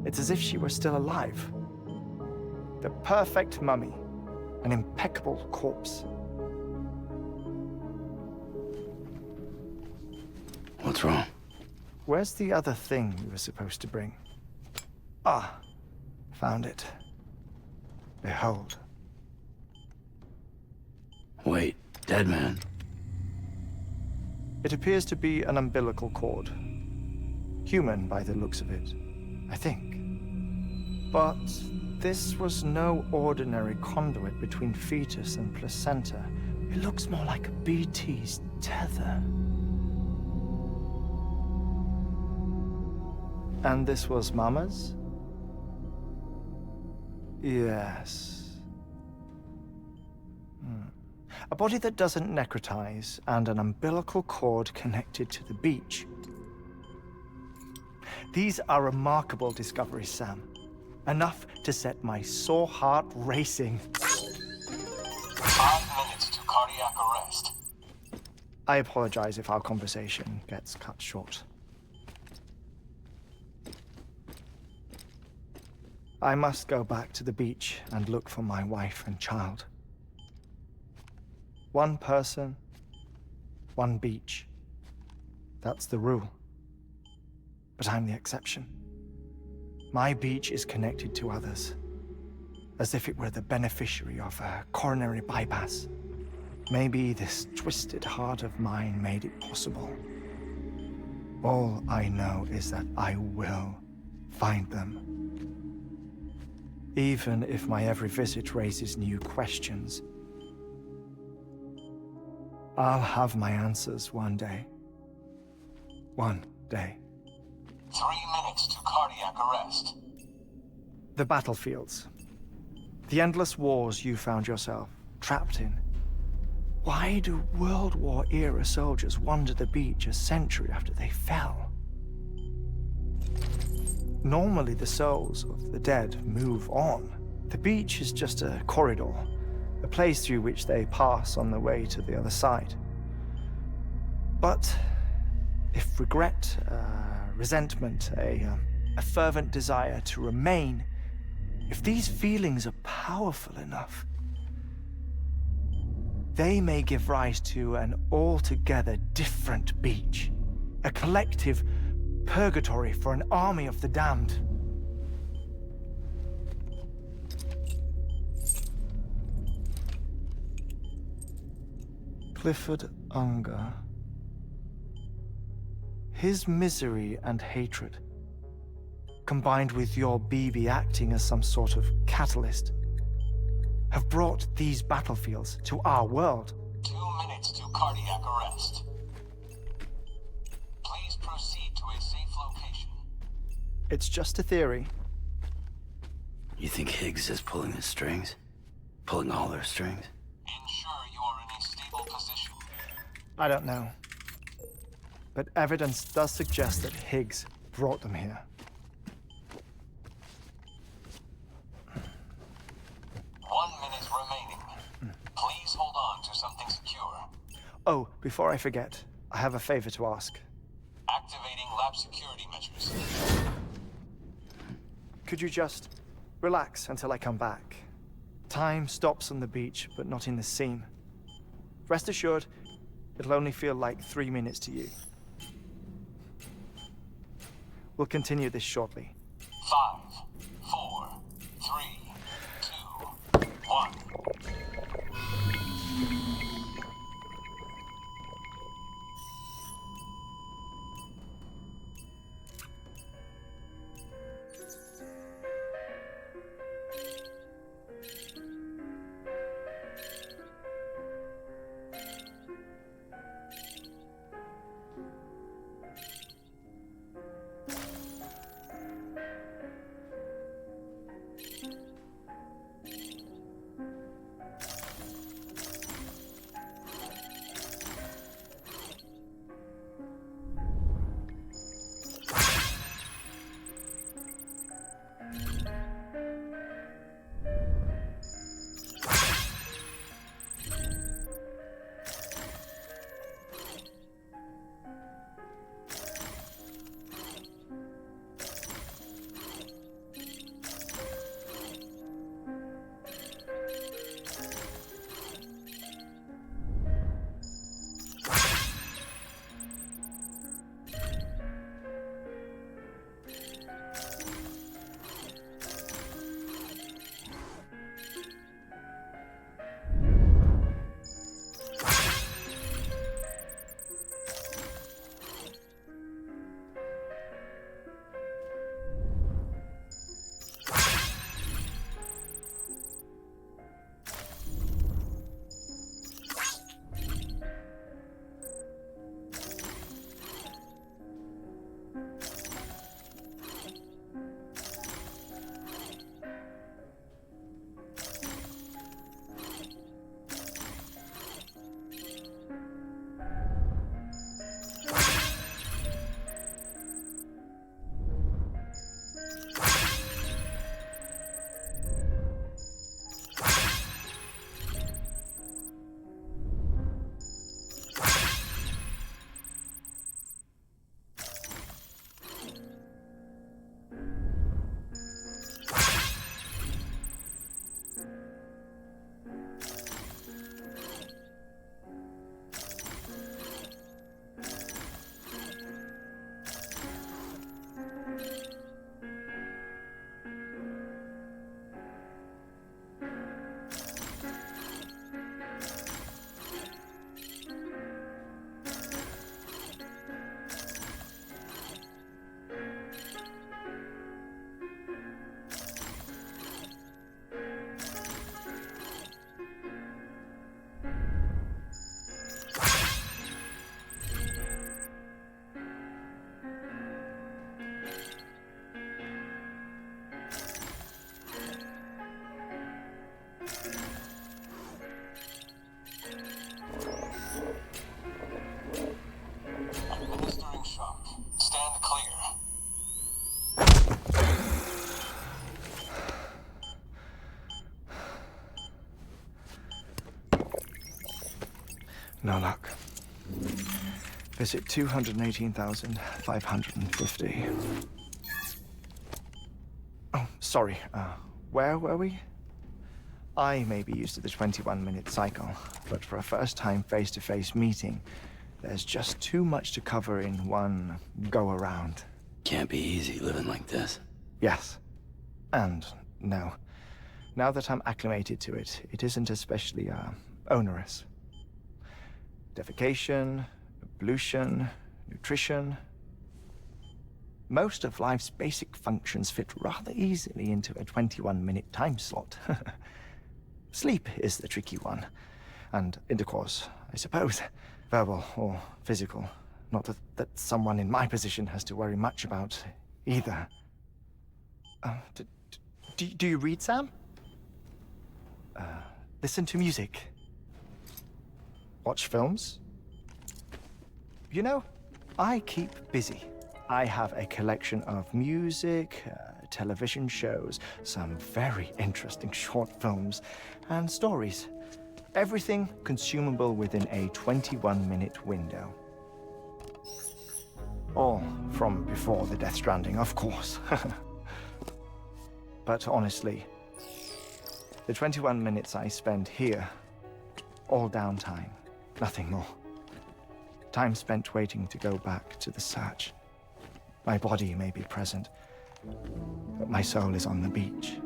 It's as if she were still alive. The perfect mummy. An impeccable corpse. What's wrong? Where's the other thing you were supposed to bring? Ah, found it. Behold. Wait, dead man. It appears to be an umbilical cord. Human by the looks of it, I think. But this was no ordinary conduit between fetus and placenta. It looks more like a BT's tether. And this was Mama's? Yes. A body that doesn't necrotize and an umbilical cord connected to the beach. These are remarkable discoveries, Sam. Enough to set my sore heart racing. 5 minutes to cardiac arrest. I apologize if our conversation gets cut short. I must go back to the beach and look for my wife and child. One person, one beach. That's the rule. But I'm the exception. My beach is connected to others, as if it were the beneficiary of a coronary bypass. Maybe this twisted heart of mine made it possible. All I know is that I will find them. Even if my every visit raises new questions, I'll have my answers one day. One day. 3 minutes to cardiac arrest. The battlefields. The endless wars you found yourself trapped in. Why do World War-era soldiers wander the beach a century after they fell? Normally, the souls of the dead move on. The beach is just a corridor, a place through which they pass on the way to the other side. But if regret, resentment, a fervent desire to remain, if these feelings are powerful enough, they may give rise to an altogether different beach, a collective purgatory for an army of the damned. Clifford Unger. His misery and hatred, combined with your BB acting as some sort of catalyst, have brought these battlefields to our world. 2 minutes to cardiac arrest. Please proceed to a safe location. It's just a theory. You think Higgs is pulling the strings? Pulling all their strings? Ensure you are in a stable position. I don't know. But evidence does suggest that Higgs brought them here. Oh, before I forget, I have a favor to ask. Activating lab security measures. Could you just relax until I come back? Time stops on the beach, but not in the scene. Rest assured, it'll only feel like 3 minutes to you. We'll continue this shortly. 5, 4, 3, 2, 1. Administering shock. Stand clear. No luck. Visit 218,550. Oh, sorry. Where were we? I may be used to the 21-minute cycle, but for a first-time face-to-face meeting, there's just too much to cover in one go-around. Can't be easy living like this. Yes. And no. Now that I'm acclimated to it, it isn't especially, onerous. Defecation, ablution, nutrition. Most of life's basic functions fit rather easily into a 21-minute time slot. Sleep is the tricky one. And intercourse, I suppose. Verbal or physical. Not that someone in my position has to worry much about either. Do you read, Sam? Listen to music. Watch films. You know, I keep busy. I have a collection of music, television shows, some very interesting short films, and stories. Everything consumable within a 21-minute window. All from before the Death Stranding, of course. But honestly, the 21 minutes I spend here, all downtime, nothing more. Time spent waiting to go back to the search. My body may be present, but my soul is on the beach.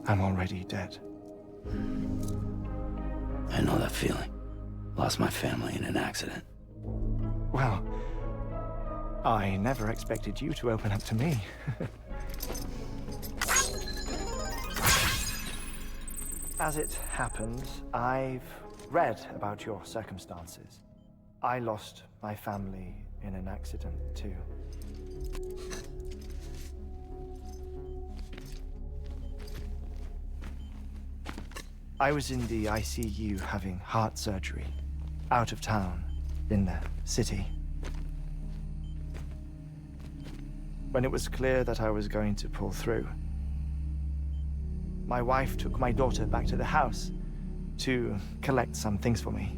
I'm already dead. I know that feeling. Lost my family in an accident. Well, I never expected you to open up to me. As it happens, I've read about your circumstances. I lost my family in an accident, too. I was in the ICU having heart surgery, out of town, in the city. When it was clear that I was going to pull through, my wife took my daughter back to the house to collect some things for me.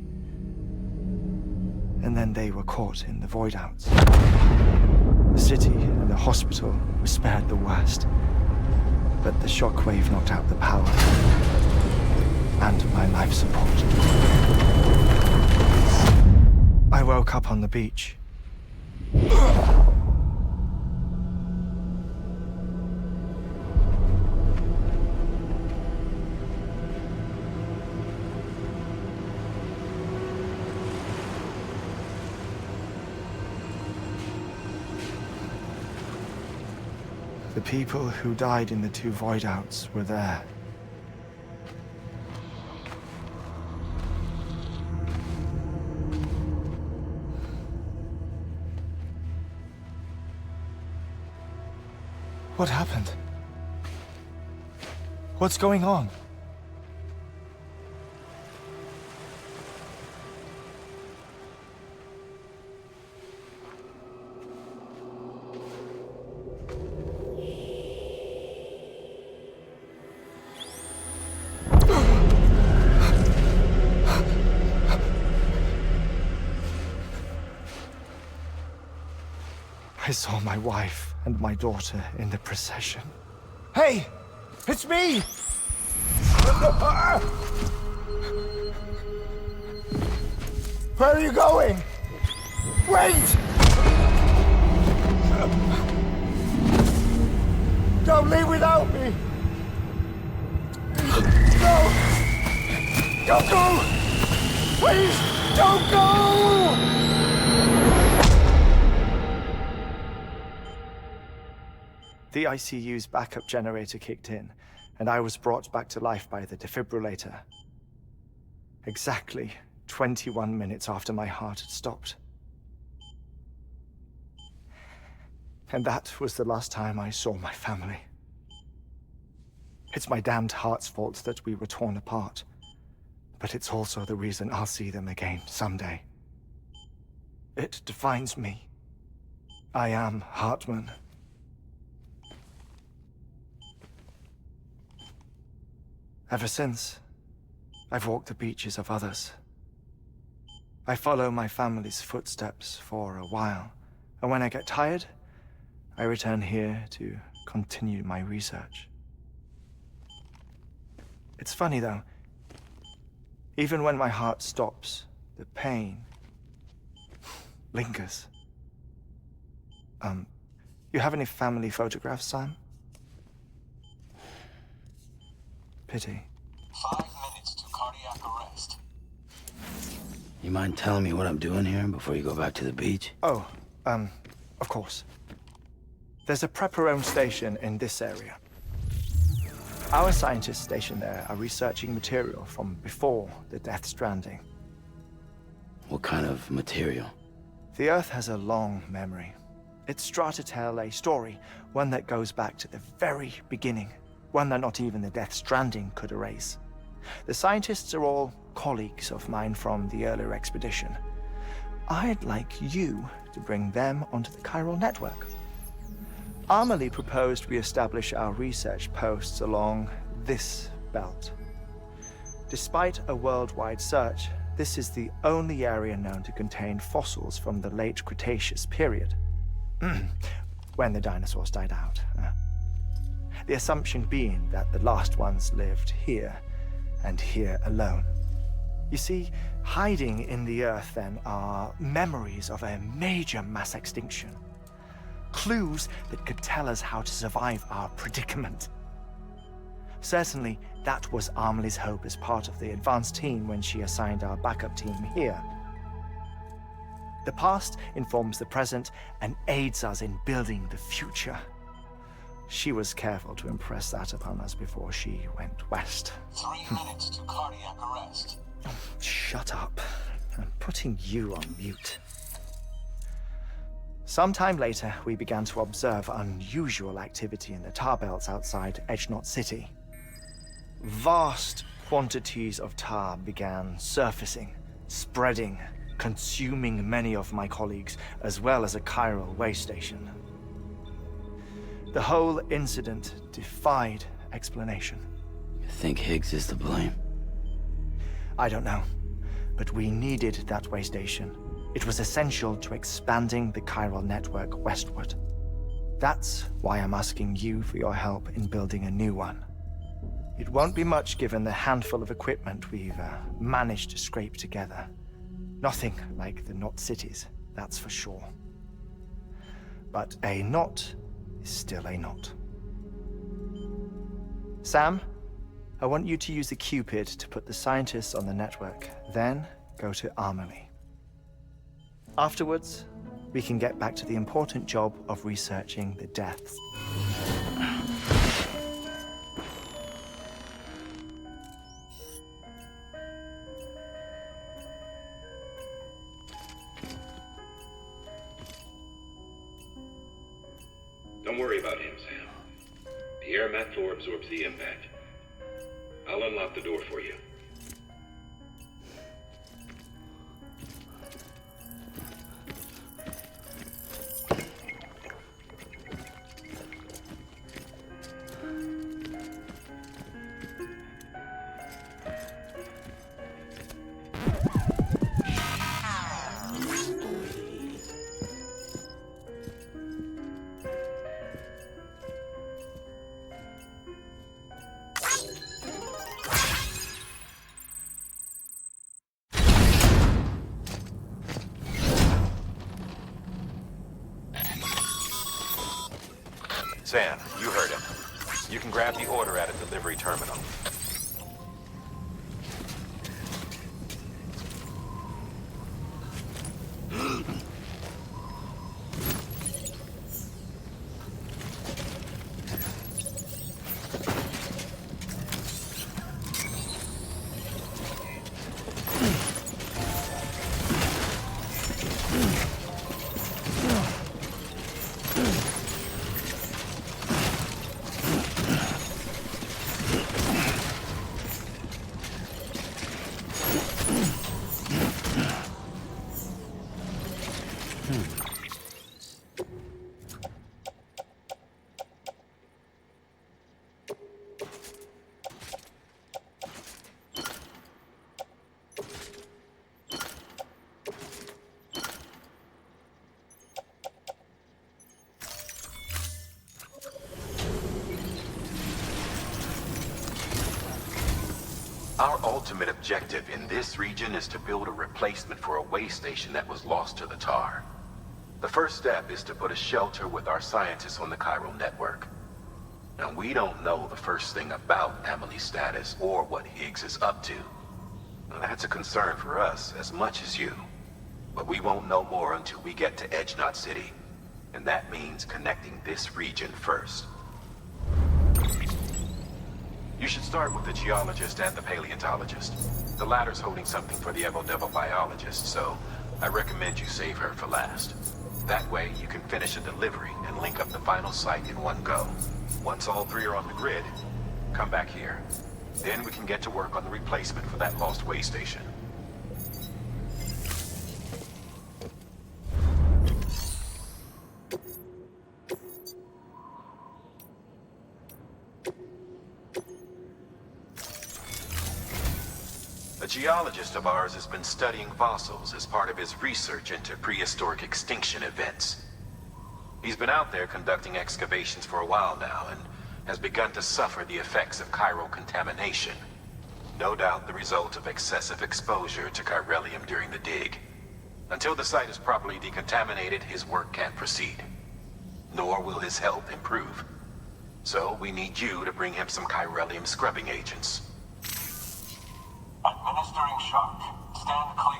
And then they were caught in the void-outs. The city and the hospital were spared the worst, but the shockwave knocked out the power and my life support. I woke up on the beach. The people who died in the 2 void-outs were there. What happened? What's going on? I saw my wife and my daughter in the procession. Hey! It's me! Where are you going? Wait! Don't leave without me! No! Don't go! Please, don't go! The ICU's backup generator kicked in, and I was brought back to life by the defibrillator. Exactly 21 minutes after my heart had stopped. And that was the last time I saw my family. It's my damned heart's fault that we were torn apart, but it's also the reason I'll see them again someday. It defines me. I am Hartman. Ever since, I've walked the beaches of others. I follow my family's footsteps for a while, and when I get tired, I return here to continue my research. It's funny though, even when my heart stops, the pain lingers. You have any family photographs, Sam? Pity. 5 minutes to cardiac arrest. You mind telling me what I'm doing here before you go back to the beach? Oh, of course. There's a prepper-owned station in this area. Our scientists stationed there are researching material from before the Death Stranding. What kind of material? The Earth has a long memory. It's trying to tell a story, one that goes back to the very beginning. One that not even the Death Stranding could erase. The scientists are all colleagues of mine from the earlier expedition. I'd like you to bring them onto the chiral network. Amelie proposed we establish our research posts along this belt. Despite a worldwide search, this is the only area known to contain fossils from the late Cretaceous period, when the dinosaurs died out. The assumption being that the last ones lived here, and here alone. You see, hiding in the earth then are memories of a major mass extinction. Clues that could tell us how to survive our predicament. Certainly, that was Amelie's hope as part of the advanced team when she assigned our backup team here. The past informs the present and aids us in building the future. She was careful to impress that upon us before she went west. 3 minutes to cardiac arrest. Shut up. I'm putting you on mute. Sometime later, we began to observe unusual activity in the tar belts outside Edgenot City. Vast quantities of tar began surfacing, spreading, consuming many of my colleagues, as well as a chiral way station. The whole incident defied explanation. You think Higgs is to blame? I don't know, but we needed that way station. It was essential to expanding the chiral network westward. That's why I'm asking you for your help in building a new one. It won't be much given the handful of equipment we've managed to scrape together. Nothing like the knot cities, that's for sure. But a knot is still a knot. Sam, I want you to use the Cupid to put the scientists on the network, then go to Amelie. Afterwards, we can get back to the important job of researching the deaths. Don't worry about him, Sam. The air mat floor absorbs the impact. I'll unlock the door for you. Sam, you heard him. You can grab the order at a delivery terminal. Our ultimate objective in this region is to build a replacement for a way station that was lost to the tar. The first step is to put a shelter with our scientists on the chiral network. Now, we don't know the first thing about Amelie's status or what Higgs is up to. Now, that's a concern for us as much as you. But we won't know more until we get to Edgenot City. And that means connecting this region first. You should start with the geologist and the paleontologist. The latter's holding something for the Evo-Devo biologist, so I recommend you save her for last. That way, you can finish a delivery and link up the final site in one go. Once all three are on the grid, come back here. Then we can get to work on the replacement for that lost way station. geologist of ours has been studying fossils as part of his research into prehistoric extinction events. He's been out there conducting excavations for a while now and has begun to suffer the effects of chiral contamination. No doubt the result of excessive exposure to chiralium during the dig. Until the site is properly decontaminated, his work can't proceed. Nor will his health improve. So we need you to bring him some chiralium scrubbing agents. Administering shock. Stand clear.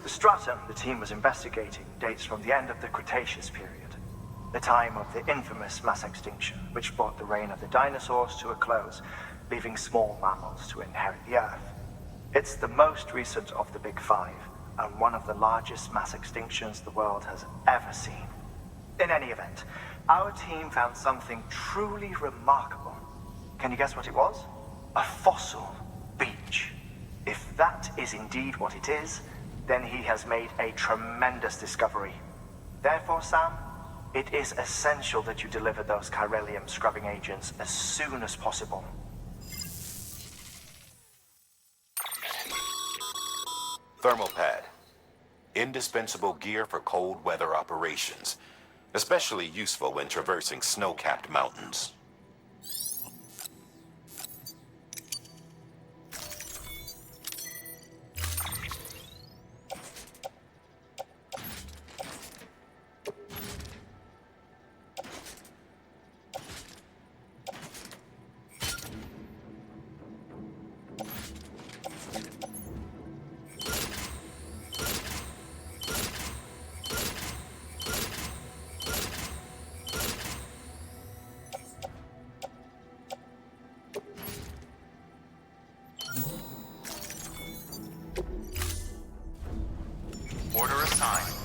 The stratum the team was investigating dates from the end of the Cretaceous period, the time of the infamous mass extinction, which brought the reign of the dinosaurs to a close, leaving small mammals to inherit the Earth. It's the most recent of the Big Five, and one of the largest mass extinctions the world has ever seen. In any event, our team found something truly remarkable. Can you guess what it was? A fossil beach. If that is indeed what it is, then he has made a tremendous discovery. Therefore, Sam, it is essential that you deliver those chiralium scrubbing agents as soon as possible. Thermal pad. Indispensable gear for cold weather operations. Especially useful when traversing snow-capped mountains. Order assigned.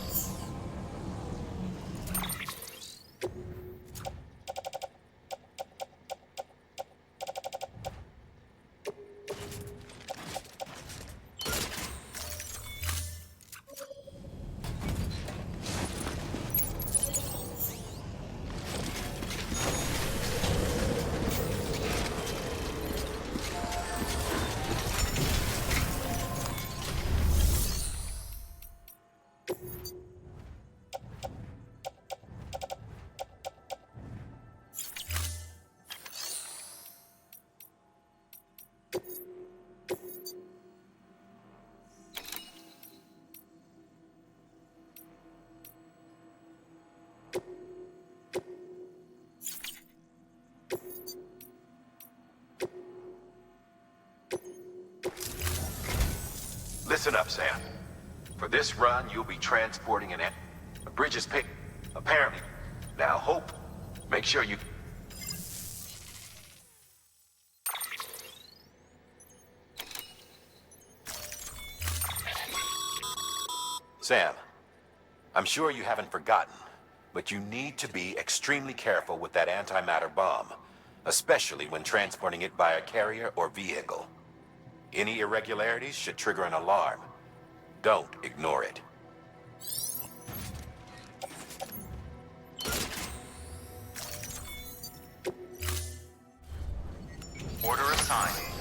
Listen up, Sam. For this run, you'll be transporting a bridge is picked, apparently. Now, Hope, make sure you... Sam, I'm sure you haven't forgotten, but you need to be extremely careful with that antimatter bomb, especially when transporting it by a carrier or vehicle. Any irregularities should trigger an alarm. Don't ignore it. Order assigned.